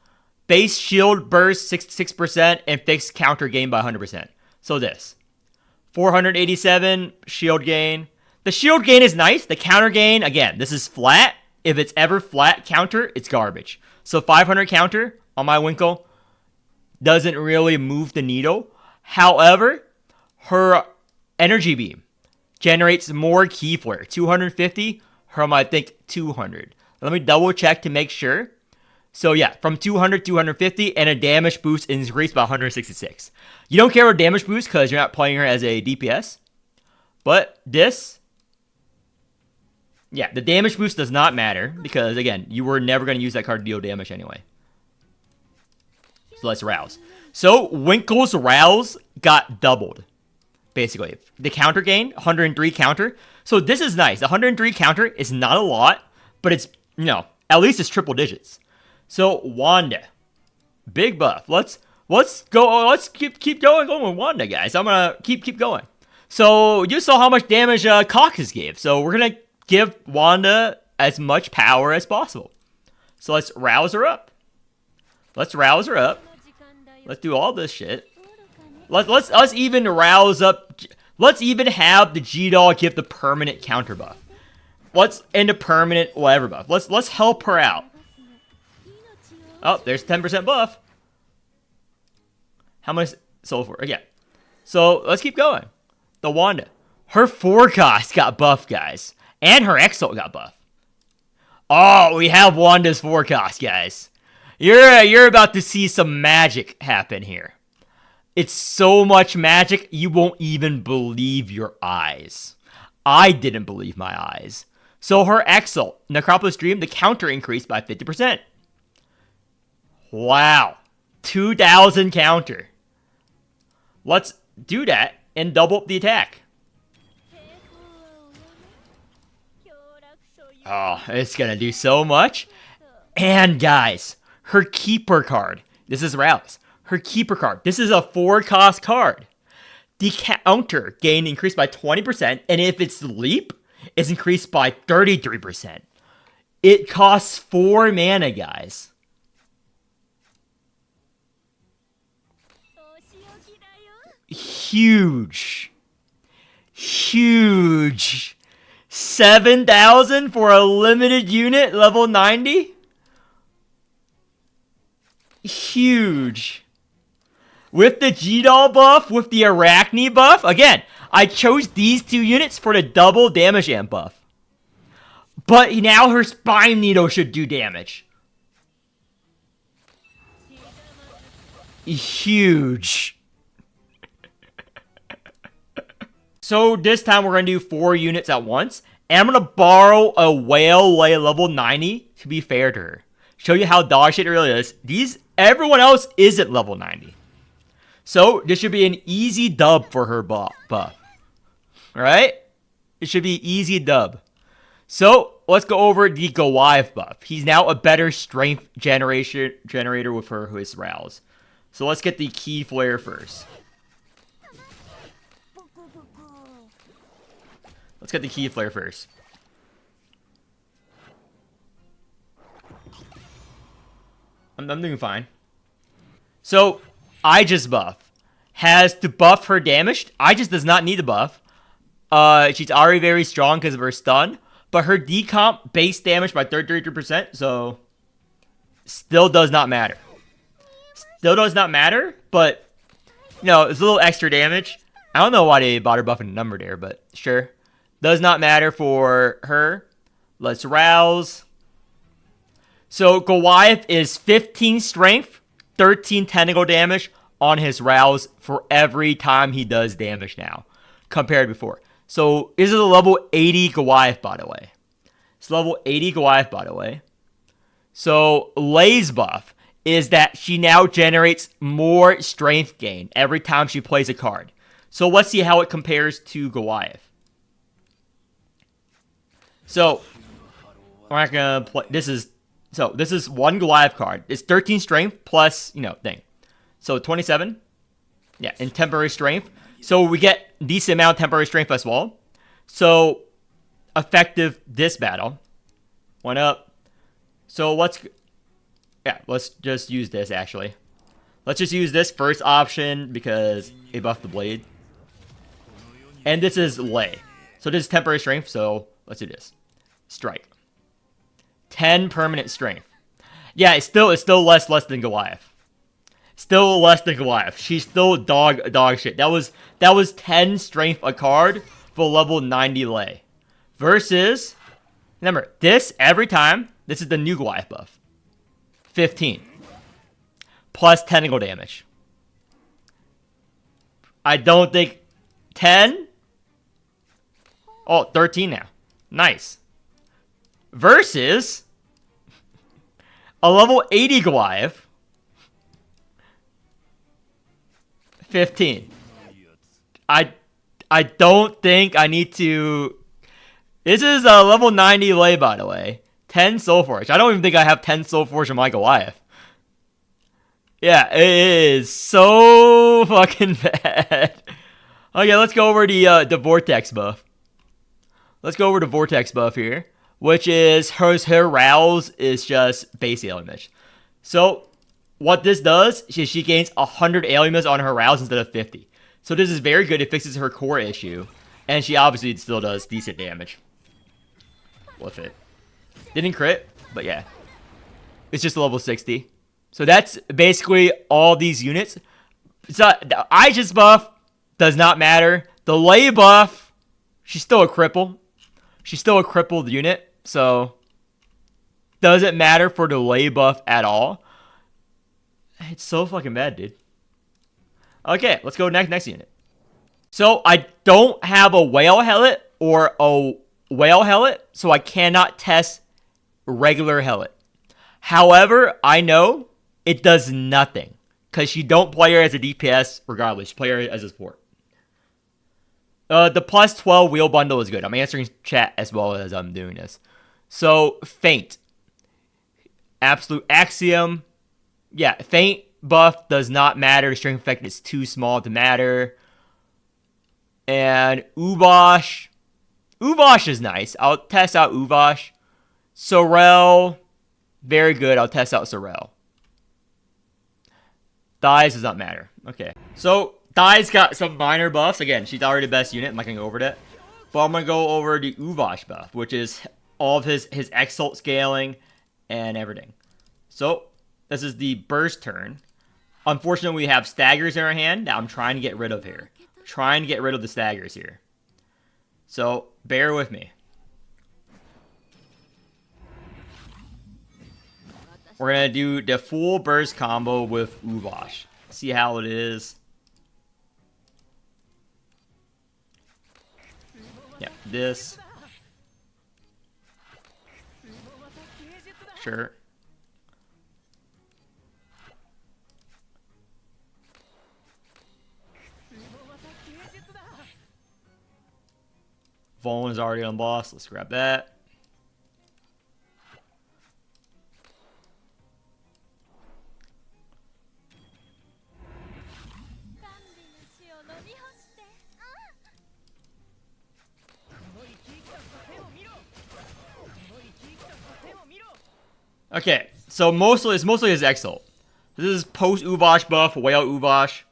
Base shield burst 66% and fixed counter gain by 100%. So this. 487 shield gain. The shield gain is nice. The counter gain, again, this is flat. If it's ever flat counter, it's garbage. So 500 counter on my Winkle doesn't really move the needle. However, her Energy Beam generates more Key Flare. 250 from, I think, 200. Let me double check to make sure. So yeah, from 200 to 250, and a damage boost increased by 166. You don't care about damage boost because you're not playing her as a DPS. But this, yeah, the damage boost does not matter because, again, you were never going to use that card to deal damage anyway. So let's Rouse. So Winkle's Rouse got doubled, basically. The counter gain, 103 counter. So this is nice. The 103 counter is not a lot, but it's, you know, at least it's triple digits. So Wanda, big buff. Let's go. Let's keep going with Wanda, guys. I'm gonna keep going. So you saw how much damage Caecus gave. So we're gonna give Wanda as much power as possible. So let's rouse her up. Let's rouse her up. Let's do all this shit. Let's even rouse up. Let's even have the G-Doll give the permanent counter buff. And a permanent whatever buff. Let's help her out. Oh, there's 10% buff. How much sold for? Again. So let's keep going. The Wanda. Her forecast got buffed, guys. And her Exalt got buffed. Oh, we have Wanda's forecast, guys. You're about to see some magic happen here. It's so much magic, you won't even believe your eyes. I didn't believe my eyes. So her Exalt, Necropolis Dream, the counter increased by 50%. Wow. 2,000 counter. Let's do that and double up the attack. Oh, it's going to do so much. And guys, her Keeper card. This is Rouse. Her Keeper card. This is a 4-cost card. The counter gain increased by 20%. And if it's Leap, it's increased by 33%. It costs 4 mana, guys. Huge. 7,000 for a limited unit, level 90? Huge. With the G-Doll buff, with the Arachne buff. Again, I chose these 2 units for the double damage amp buff. But now her Spine Needle should do damage. Huge. So this time we're going to do 4 units at once. And I'm going to borrow a Whale level 90 to be fair to her. Show you how dog shit it really is. Everyone else isn't level 90. So this should be an easy dub for her buff. Alright? It should be easy dub. So let's go over the Goliath buff. He's now a better strength generator with his Rouse. So let's get the Key Flare first. Let's get the Key Flare first. I'm doing fine. So, Aegis buff has to buff her damage. Aegis does not need a buff. She's already very strong because of her stun. But her decomp base damage by 33%. So, still does not matter. Still does not matter. But, you know, it's a little extra damage. I don't know why they bother buffing the number there, but sure. Does not matter for her. Let's rouse. So Goliath is 15 strength, 13 tentacle damage on his rouse for every time he does damage now, compared to before. So this is a level 80 Goliath, by the way. It's level 80 Goliath, by the way. So Lay's buff is that she now generates more strength gain every time she plays a card. So let's see how it compares to Goliath. So we're not gonna play. This is one Goliath card. It's 13 strength plus thing. So 27. Yeah, and temporary strength. So we get decent amount of temporary strength as well. So effective this battle. One up. So let's just use this actually. Let's just use this first option because it buffed the blade. And this is lay. So this is temporary strength, so let's do this. Strike. 10 permanent strength. Yeah, it's still less than Goliath. Still less than Goliath. She's still dog shit. That was 10 strength a card for level 90 lay. Versus, remember, this every time, this is the new Goliath buff. 15. Plus tentacle damage. I don't think 10. Oh, 13 now. Nice. Versus a level 80 Goliath. 15. I don't think I need to. This is a level 90 lay, by the way. 10 Soul Forge. I don't even think I have 10 Soul Forge in my Goliath. Yeah, it is so fucking bad. Okay, let's go over the Vortex buff. Let's go over the Vortex buff here, which is her rouse is just base alien damage. So what this does is she gains 100 alien on her rouse instead of 50. So this is very good. It fixes her core issue, and she obviously still does decent damage with it. Didn't crit, but yeah, it's just a level 60. So that's basically all these units. So the Aegis buff does not matter. The lay buff, she's still a cripple. She's still a crippled unit, so doesn't matter for the lay buff at all. It's so fucking bad, dude. Okay, let's go next unit. So I don't have a whale helmet or a whale helmet, so I cannot test regular helmet. However, I know it does nothing because you don't play her as a DPS regardless. You play her as a support. The plus 12 wheel bundle is good. I'm answering chat as well as I'm doing this. So, Feint. Absolute Axiom. Yeah, Feint buff does not matter. Strength effect is too small to matter. And Ubosh. Ubosh is nice. I'll test out Ubosh. Sorel. Very good. I'll test out Sorel. Thighs does not matter. Okay. So, Thighs got some minor buffs. Again, she's already the best unit. I'm not going to go over that. But I'm going to go over the Uvosh buff, which is all of his Exalt scaling and everything. So, this is the burst turn. Unfortunately, we have staggers in our hand that I'm trying to get rid of here. Trying to get rid of the staggers here. So, bear with me. We're going to do the full burst combo with Uvosh. See how it is. Yeah, this. Sure. Vaughn is already on boss. Let's grab that. Okay, so it's mostly his Exalt. This is post Uvosh buff, Whale Uvosh,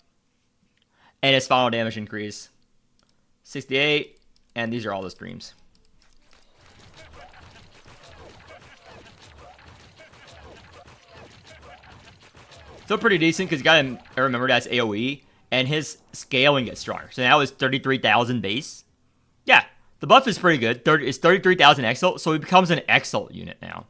and his final damage increase. 68, and these are all the streams. Still pretty decent because you gotta remember that's AoE, and his scaling gets stronger. So now it's 33,000 base. Yeah, the buff is pretty good. It's 33,000 Exalt, so he becomes an Exalt unit now.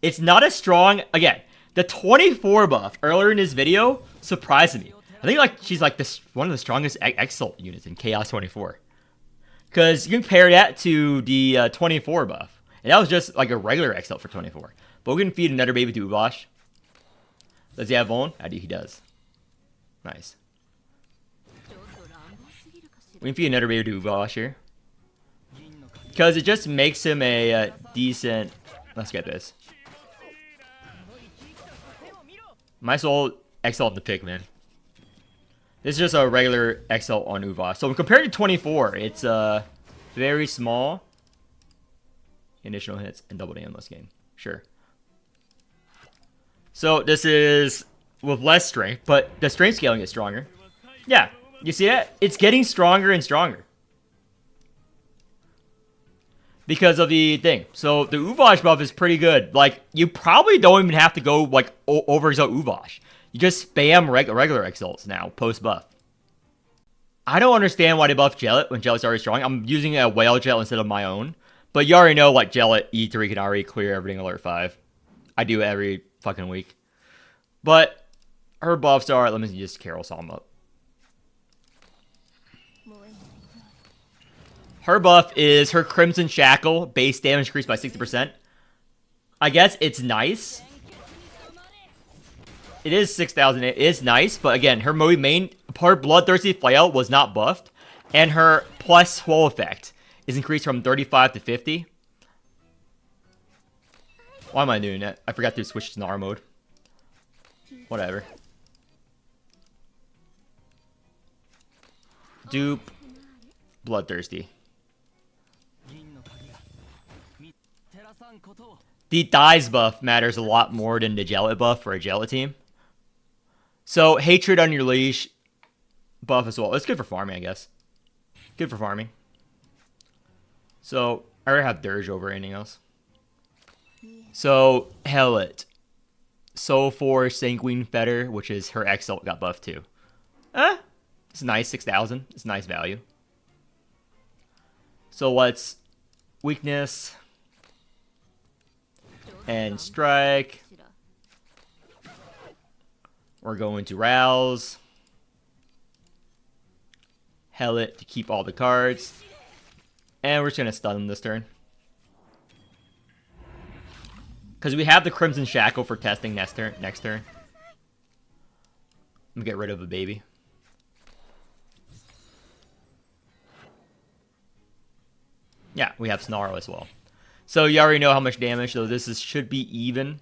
It's not as strong. Again, the 24 buff earlier in this video surprised me. I think she's one of the strongest Exalt units in Chaos 24. Because you compare that to the 24 buff. And that was just like a regular Exalt for 24. But we can feed another baby to Uvosh. Does he have Vuln? He does. Nice. We can feed another baby to Uvash here. Because it just makes him a decent... Let's get this. Might as well XL the pick, man. This is just a regular XL on Uvash. So compared to 24, it's very small. Additional hits and double damage gain. Sure. So this is with less strength, but the strength scaling is stronger. Yeah, you see that? It's getting stronger and stronger. Because of the thing. So the Uvash buff is pretty good. Like, you probably don't even have to go, like, over XL Uvash. You just spam regular XLs now, post-buff. I don't understand why they buff Jellet when Jellet's already strong. I'm using a whale Jellet instead of my own. But you already know, like, Jellet E3 can already clear everything alert 5. I do it every fucking week. But her buffs are... Let me just Carol Psalm up. Her buff is her Crimson Shackle. Base damage increased by 60%. I guess it's nice. It is 6,000. It is nice. But again, her main... Her Bloodthirsty Flail was not buffed. And her plus swell effect is increased from 35 to 50. Why am I doing that? I forgot to switch to Gnar mode. Whatever. Dupe. Bloodthirsty. The Dies buff matters a lot more than the Jellet buff for a Jellet team. So, Hatred on your leash buff as well. It's good for farming, I guess. Good for farming. So, I already have Dirge over anything else. So, Hellet. Soul Force, Sanguine Fetter, which is her XL, got buffed too. It's nice, 6,000. It's nice value. So, what's weakness and strike? We're going to Rouse. Hellet to keep all the cards. And we're just going to stun him this turn. Because we have the Crimson Shackle for testing next turn. I'm going to get rid of a baby. Yeah, we have Snarl as well. So you already know how much damage, so this should be even.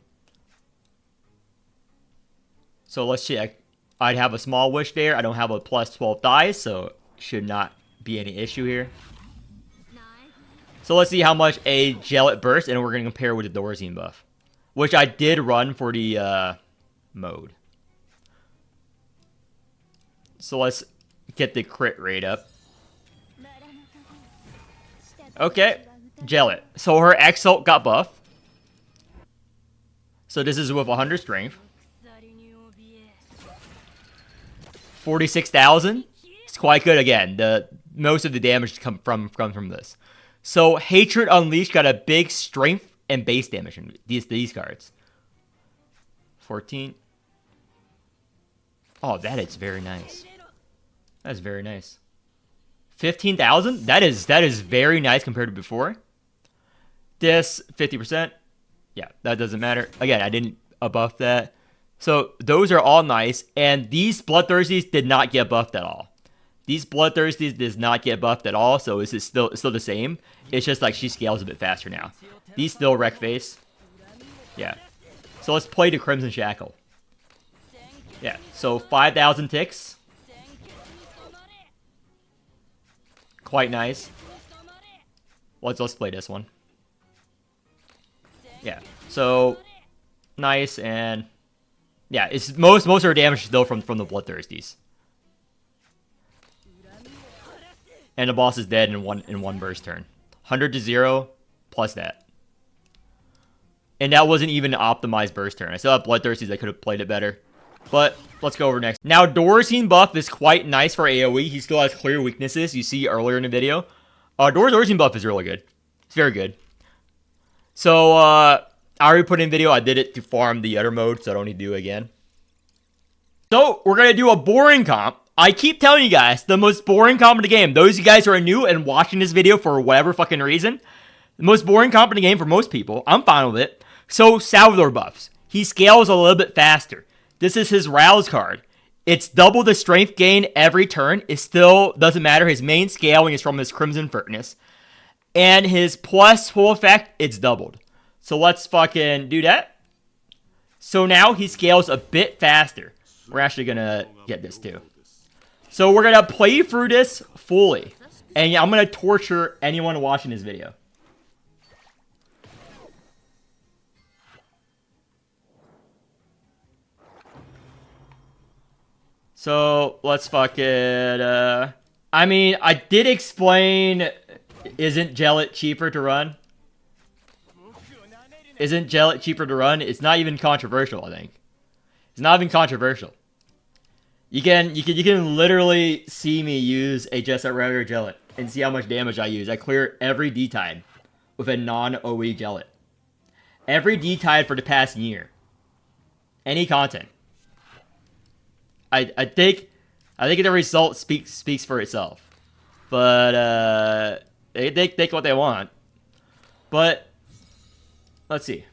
So let's check. I'd have a small wish there. I don't have a plus 12 dice, so should not be any issue here. So let's see how much a Jellet burst, and we're going to compare with the Dorzine buff, which I did run for the mode. So let's get the crit rate up. Okay, Jellet. So her Exalt got buff. So this is with 100 strength. 46,000. It's quite good again. Most of the damage comes from this. So Hatred Unleashed got a big strength and base damage in these cards. 14. Oh, that is very nice. That's very nice. 15,000? That is very nice compared to before. This 50%. Yeah, that doesn't matter. Again, I didn't buff that. So those are all nice, and these Bloodthirsties did not get buffed at all. These Bloodthirsties does not get buffed at all, so it's still the same. It's just like she scales a bit faster now. These still wreck face. Yeah. So let's play the Crimson Shackle. Yeah, so 5,000 ticks. Quite nice. Let's play this one. Yeah, so nice, and yeah, it's most of our damage is still from the Bloodthirsties. And the boss is dead in one burst turn. 100 to 0 plus that. And that wasn't even an optimized burst turn. I still have Bloodthirsties. I could have played it better. But let's go over next. Now, Dorzine buff is quite nice for AoE. He still has clear weaknesses. You see earlier in the video. Dorzine buff is really good. It's very good. So, I already put in video. I did it to farm the other mode, so I don't need to do it again. So, we're going to do a boring comp. I keep telling you guys, the most boring comp in the game. Those of you guys who are new and watching this video for whatever fucking reason, the most boring comp in the game for most people. I'm fine with it. So, Salvador buffs. He scales a little bit faster. This is his Rouse card. It's double the strength gain every turn. It still doesn't matter. His main scaling is from his Crimson Furnace. And his plus full effect, it's doubled. So let's fucking do that. So now he scales a bit faster. We're actually going to get this too. So we're going to play through this fully. And I'm going to torture anyone watching this video. So let's fucking, I mean, I did explain, isn't Gellet cheaper to run? Isn't Gellet cheaper to run? It's not even controversial, I think. It's not even controversial. You can literally see me use a just a regular Gellet and see how much damage I use. I clear every D-Tide with a non-OE Gellet. Every D-Tide for the past year. Any content. I think the result speaks for itself. But they take what they want. But let's see.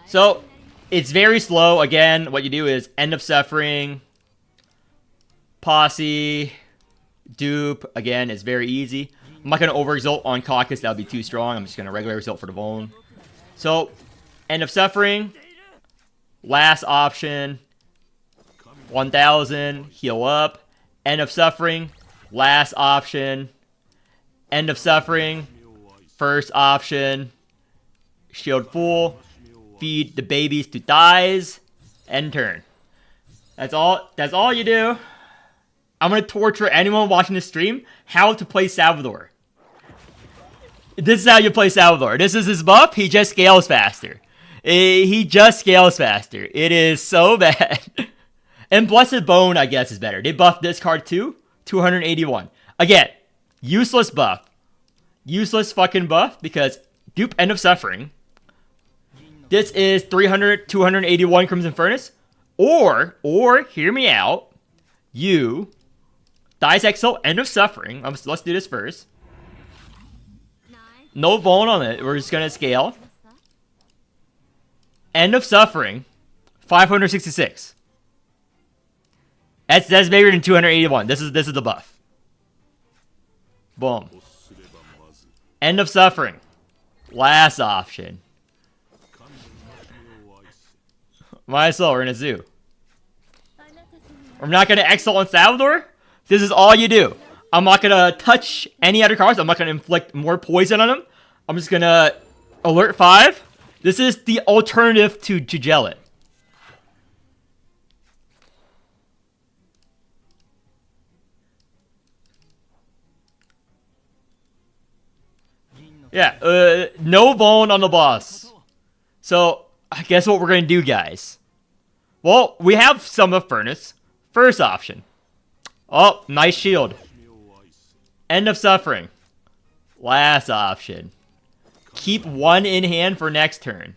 So it's very slow. Again, what you do is End of Suffering, Posse, Dupe. Again, it's very easy. I'm not going to over-result on Caecus. That would be too strong. I'm just going to regular result for the Vuln. So, End of Suffering, last option, 1000, heal up. End of Suffering, last option, End of Suffering, first option, shield full, feed the babies to thighs, end turn. That's all you do. I'm going to torture anyone watching this stream how to play Salvador. This is how you play Salvador. This is his buff. He just scales faster. He just scales faster. It is so bad. And Blessed Bone, I guess, is better. They buffed this card too. 281. Again, useless buff. Useless fucking buff because dupe End of Suffering. This is 300, 281 Crimson Furnace. Or, hear me out. You, Dice Exo, End of Suffering. Let's do this first. No Vuln on it. We're just going to scale. End of Suffering. 566. That's bigger than 281. This is the buff. Boom. End of Suffering. Last option. Might as well, we're in a zoo. I'm not going to Exalt on Salvador. This is all you do. I'm not going to touch any other cards. I'm not going to inflict more poison on them. I'm just going to alert 5. This is the alternative to Gellet. Yeah, no bone on the boss. So, I guess what we're going to do, guys. Well, we have some of Furnace. First option. Oh, nice shield. End of Suffering. Last option. Keep one in hand for next turn.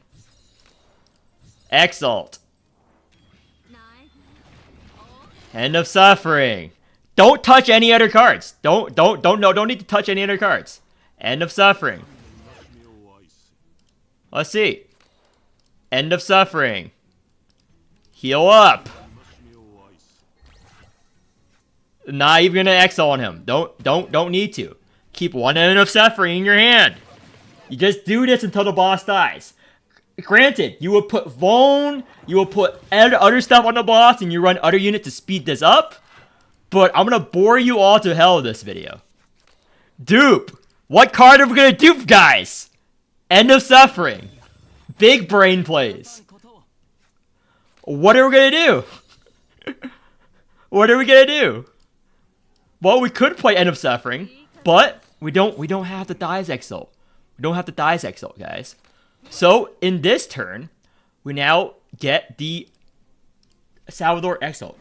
Exalt. End of Suffering. Don't touch any other cards. Don't need to touch any other cards. End of Suffering. Let's see. End of Suffering. Heal up. Not even gonna exile on him. Don't need to. Keep one End of Suffering in your hand. You just do this until the boss dies. Granted, you will put Vuln, you will put other stuff on the boss, and you run other units to speed this up. But I'm gonna bore you all to hell with this video. Dupe. What card are we gonna dupe, guys? End of Suffering. Big brain plays. What are we gonna do? What are we gonna do? Well, we could play End of Suffering, but we don't have the Dice Exalt. We don't have the Dice Exalt, guys. So in this turn, we now get the Salvador Exalt.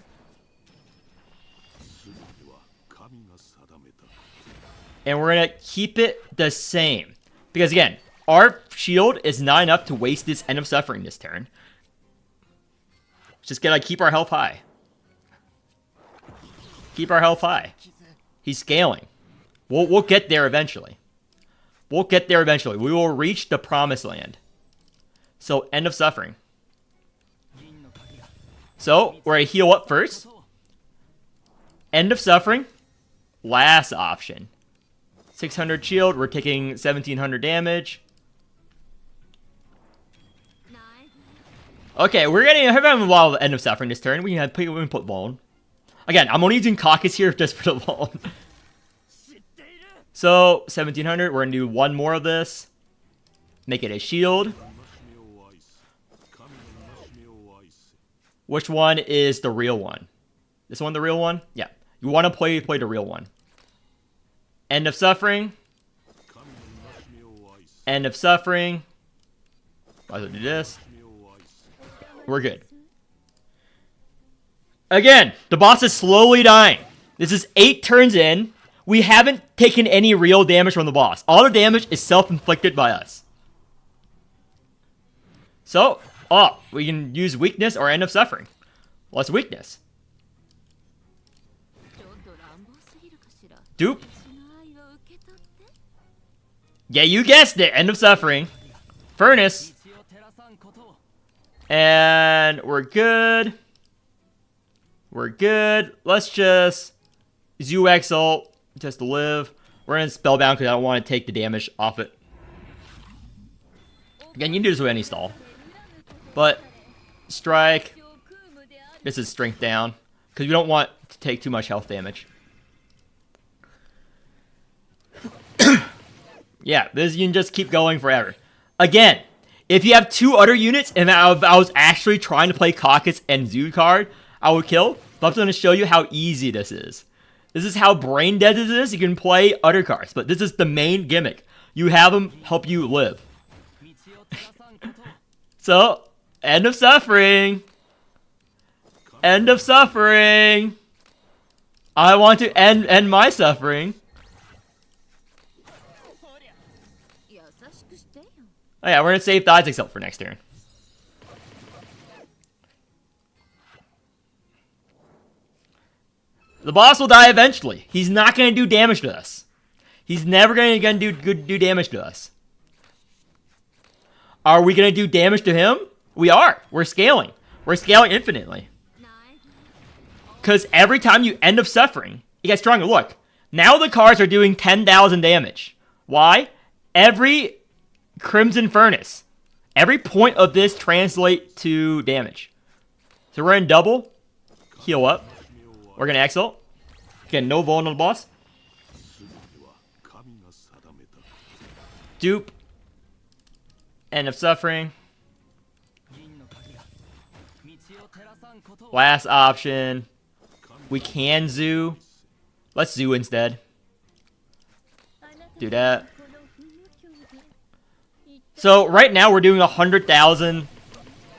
And we're gonna keep it the same. Because again, our shield is not enough to waste this End of Suffering this turn. Just gotta keep our health high. Keep our health high. He's scaling. We'll get there eventually. We'll get there eventually. We will reach the promised land. So, end of suffering. So, we're going to heal up first. End of suffering. Last option. 600 shield. We're taking 1700 damage. Okay, we're having a lot of end of suffering this turn. We can put Vuln. Again, I'm only using Caecus here just for the Vuln. So, 1700. We're going to do one more of this. Make it a shield. Which one is the real one? This one the real one? Yeah. You want to play the real one. End of suffering. End of suffering. Might as well do this. We're good. Again, the boss is slowly dying. This is 8 turns in. We haven't taken any real damage from the boss. All the damage is self-inflicted by us. So, we can use weakness or end of suffering. What's weakness? Dupe. Yeah, you guessed it. End of suffering. Furnace. And we're good. We're good. Let's just Zoo Exalt just to live. We're in Spellbound because I don't want to take the damage off it. Again, you can do this with any stall. But Strike. This is Strength down. Because we don't want to take too much health damage. Yeah, this you can just keep going forever. Again, if you have 2 other units and I was actually trying to play Caecus and Zoo card, I would kill. But I'm going to show you how easy this is. This is how brain dead this is. You can play other cards, but this is the main gimmick. You have them help you live. So, end of suffering. End of suffering. I want to end my suffering. Oh yeah, we're gonna save Thighs Exalt for next turn. The boss will die eventually. He's not gonna do damage to us. He's never gonna do damage to us. Are we gonna do damage to him? We are. We're scaling. We're scaling infinitely. Because every time you end of suffering, you get stronger. Look, now the cards are doing 10,000 damage. Why? Every Crimson Furnace. Every point of this translates to damage. So we're in double. Heal up. We're going to Exalt. Again, no Vuln on the boss. Dupe. End of suffering. Last option. We can Zoo. Let's Zoo instead. Do that. So right now we're doing 100,000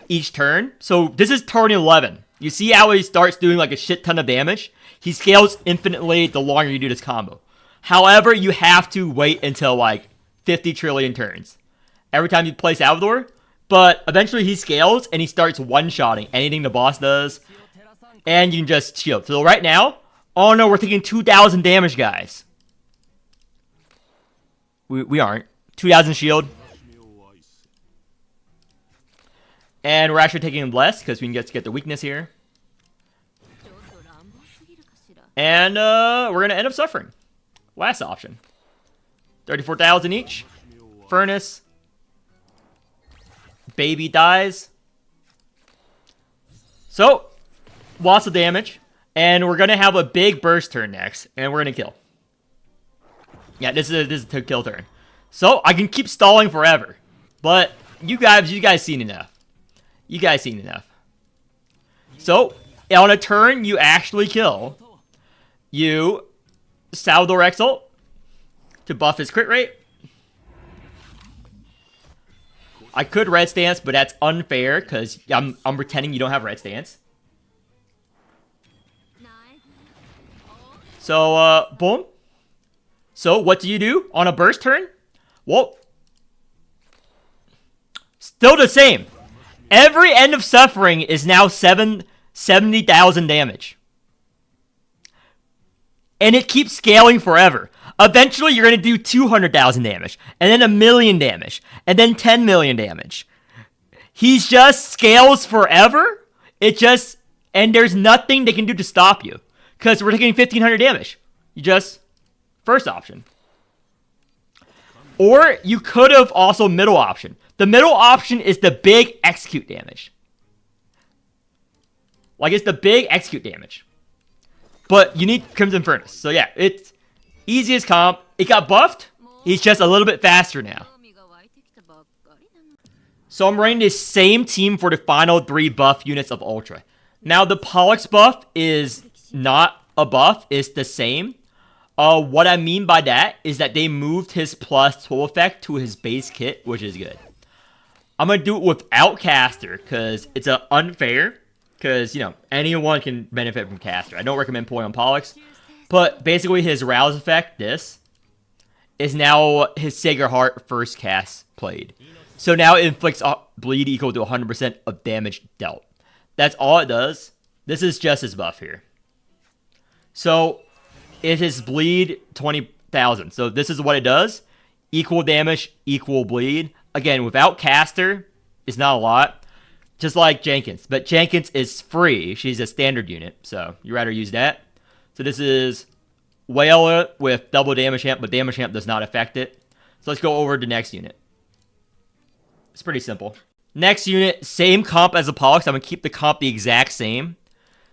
each turn. So this is turn 11. You see how he starts doing like a shit ton of damage? He scales infinitely the longer you do this combo. However, you have to wait until like 50 trillion turns. Every time you play Salvador. But eventually he scales and he starts one-shotting anything the boss does. And you can just shield. So right now, oh no, we're taking 2,000 damage, guys. We aren't. 2,000 shield. And we're actually taking less because we can get the weakness here. And we're going to end up suffering. Last option. 34,000 each. Furnace. Baby dies. So, lots of damage. And we're going to have a big burst turn next. And we're going to kill. Yeah, this is a kill turn. So, I can keep stalling forever. But you guys seen enough. You guys seen enough. So, on a turn you actually kill, you Salvador Exalt to buff his crit rate. I could red stance, but that's unfair because I'm pretending you don't have red stance. So, boom. So, what do you do on a burst turn? Well, still the same. Every end of suffering is now 70,000 damage. And it keeps scaling forever. Eventually, you're going to do 200,000 damage, and then 1,000,000 damage, and then 10 million damage. He's just scales forever. And there's nothing they can do to stop you. Because we're taking 1,500 damage. First option. Or you could have also middle option. The middle option is the big execute damage. Like, it's the big execute damage. But you need Crimson Furnace. So yeah, it's easiest comp. It got buffed. He's just a little bit faster now. So I'm running the same team for the final 3 buff units of Ultra. Now the Pollux buff is not a buff. It's the same. What I mean by that is that they moved his plus 12 effect to his base kit, which is good. I'm going to do it without Caster because it's unfair. Because, you know, anyone can benefit from Caster. I don't recommend pulling on Pollux. But basically his Rouse effect, this, is now his Sacred Heart first cast played. So now it inflicts bleed equal to 100% of damage dealt. That's all it does. This is just his buff here. So it is bleed 20,000. So this is what it does. Equal damage, equal bleed. Again, without Caster, it's not a lot. Just like Jenkins. But Jenkins is free. She's a standard unit. So you'd rather use that. So this is Whale with double damage amp. But damage amp does not affect it. So let's go over to the next unit. It's pretty simple. Next unit, same comp as the Pollux. I'm going to keep the comp the exact same.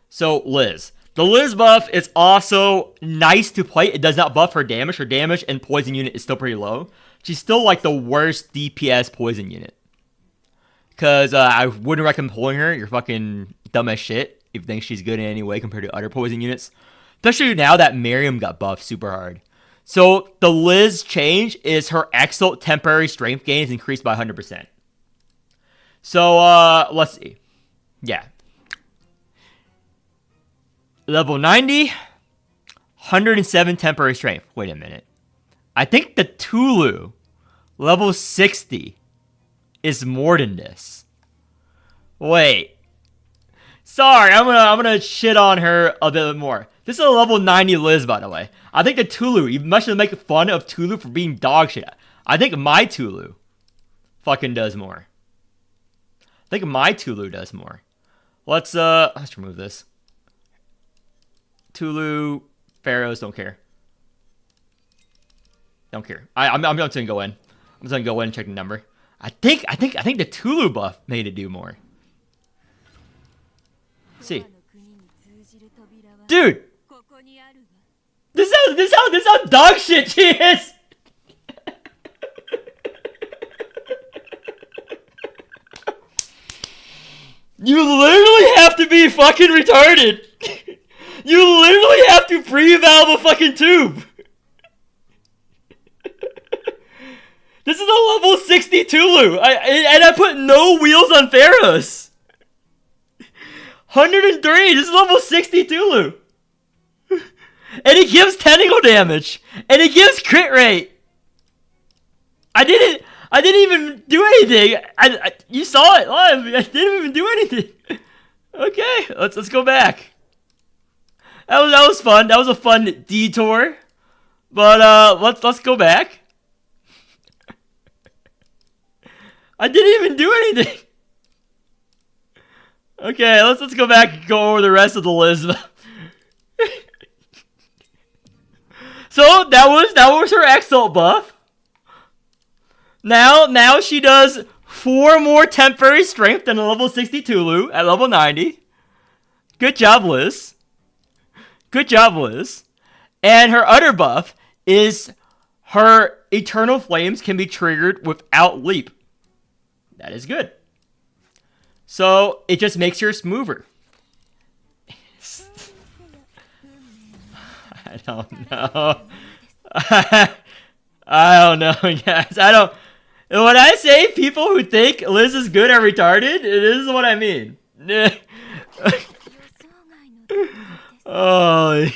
So Liz. The Liz buff is also nice to play. It does not buff her damage. Her damage and poison unit is still pretty low. She's still like the worst DPS poison unit. Because I wouldn't recommend pulling her. You're fucking dumb as shit if you think she's good in any way compared to other poison units. Especially now that Miriam got buffed super hard. So the Liz change is her Exalt temporary strength gain is increased by 100%. So let's see. Yeah. Level 90, 107 temporary strength. Wait a minute. I think the Tulu, level 60, is more than this. Wait. Sorry, I'm gonna shit on her a bit more. This is a level 90 Liz, by the way. I think the Tulu, you must make fun of Tulu for being dog shit. I think my Tulu fucking does more. I think my Tulu does more. Let's remove this. Tulu, Pharaohs, don't care. Don't care. I'm just gonna go in. I'm just gonna go in and check the number. I think the Tulu buff made it do more. Let's see. Dude! This is how dog shit she is! You literally have to be fucking retarded! You literally have to pre-valve a fucking tube! This is a level 60 Tulu! And I put no wheels on Pharaohs! 103! This is level 60 Tulu! And it gives tentacle damage! And it gives crit rate! I didn't even do anything! You saw it live! I didn't even do anything! Okay, let's go back. That was fun. That was a fun detour. But let's go back. I didn't even do anything. Okay, let's go back and go over the rest of the list. So that was her Exalt buff. Now she does 4 more temporary strength than a level 60 Tulu at level 90. Good job, Liz. Good job, Liz. And her other buff is her Eternal Flames can be triggered without leap. That is good. So it just makes her smoother. I don't know. I don't know, guys. When I say people who think Liz is good are retarded, this is what I mean. Oh.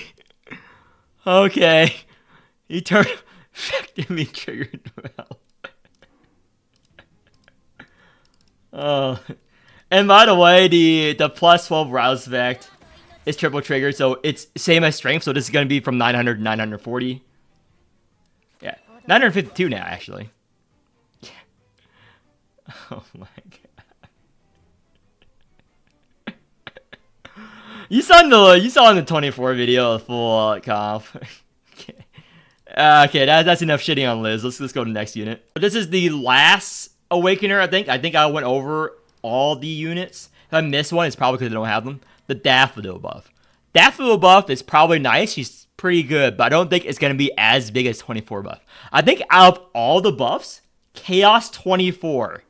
Okay. Eternal effect me triggered well. Oh. And by the way, the plus 12 rouse effect is triple trigger, so it's same as strength, so this is going to be from 900 to 940. 952 now, actually. Oh my god. You saw in the 24 video a full comp. Okay. Okay, that's enough shitting on Liz. Let's go to the next unit. This is the last Awakener, I think. I think I went over all the units. If I missed one, it's probably because I don't have them. The Daffodil buff. Daffodil buff is probably nice. She's pretty good, but I don't think it's going to be as big as 24 buff. I think out of all the buffs, Chaos 24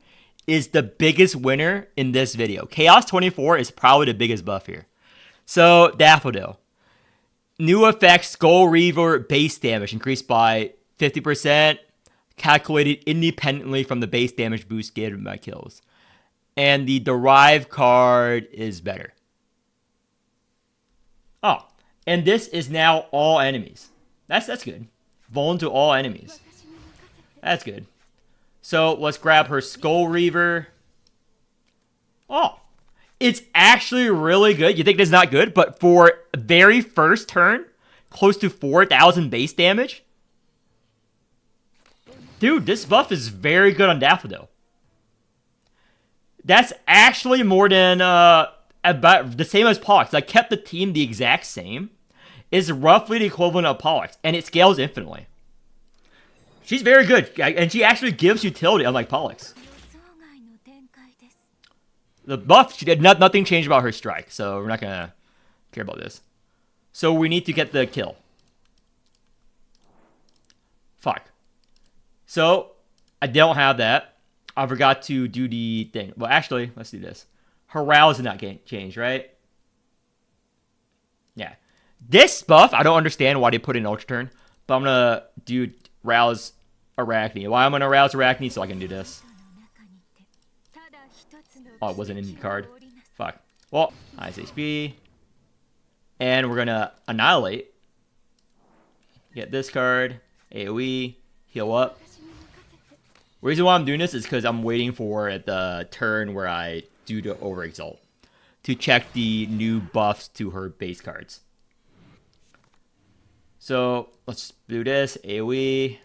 is the biggest winner in this video. Chaos 24 is probably the biggest buff here. So, Daffodil. New effects, Skull Reaver base damage increased by 50%, calculated independently from the base damage boost given by kills. And the Derive card is better. Oh, and this is now all enemies. That's good. Vuln to all enemies. That's good. So, let's grab her Skull Reaver. Oh. It's actually really good. You think it's not good, but for very first turn, close to 4,000 base damage. Dude, this buff is very good on Daffodil. That's actually more than about the same as Pollux. I kept the team the exact same. It's roughly the equivalent of Pollux, and it scales infinitely. She's very good, and she actually gives utility, unlike Pollux. The buff, she did nothing changed about her strike, so we're not gonna care about this. So we need to get the kill. Fuck. So I don't have that. I forgot to do the thing. Well, actually, let's do this. Her rouse did not change, right? Yeah. This buff, I don't understand why they put in Ultra Turn, but I'm gonna do rouse Arachne. Why I'm gonna rouse Arachne so I can do this. Oh, it wasn't in the card. Fuck. Well, nice HP. And we're gonna Annihilate. Get this card. AoE. Heal up. Reason why I'm doing this is because I'm waiting for the turn where I do the Overexalt to check the new buffs to her base cards. So, let's do this. AoE.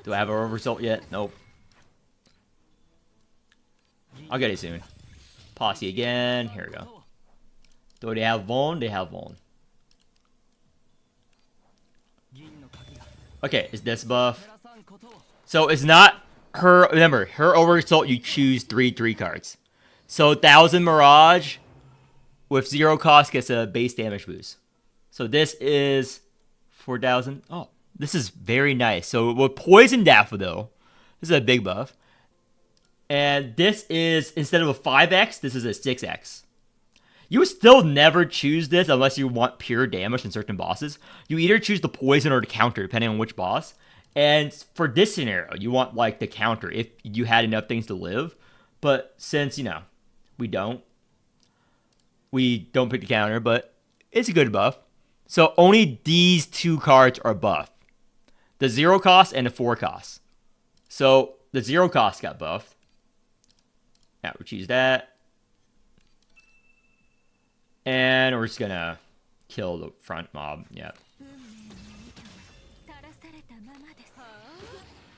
Do I have a result yet? Nope. I'll get it soon. Posse again. Here we go. Do they have Vuln? They have Vuln. Okay, is this buff? So it's not her. Remember, her overexalt, you choose 3/3 cards. So 1000 Mirage with 0 cost gets a base damage boost. So this is 4000. Oh. This is very nice. So with Poison Daffodil, this is a big buff. And this is, instead of a 5x, this is a 6x. You would still never choose this unless you want pure damage in certain bosses. You either choose the poison or the counter, depending on which boss. And for this scenario, you want like the counter if you had enough things to live. But since, you know, we don't pick the counter, but it's a good buff. So only these two cards are buffed. The 0 cost and the 4 cost. So the 0 cost got buffed. Now we choose that. And we're just gonna kill the front mob. Yeah.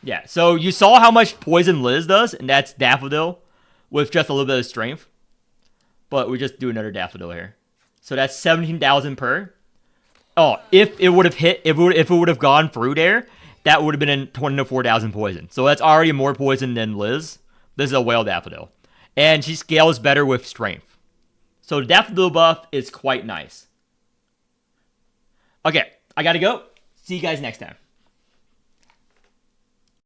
Yeah, so you saw how much Poison Liz does, and that's Daffodil with just a little bit of strength. But we just do another Daffodil here. So that's 17,000 per. Oh, if it would have hit, if it would have gone through there, that would have been in 20 to 4,000 poison. So that's already more poison than Liz. This is a Whale Daffodil. And she scales better with strength. So the Daffodil buff is quite nice. Okay, I gotta go. See you guys next time.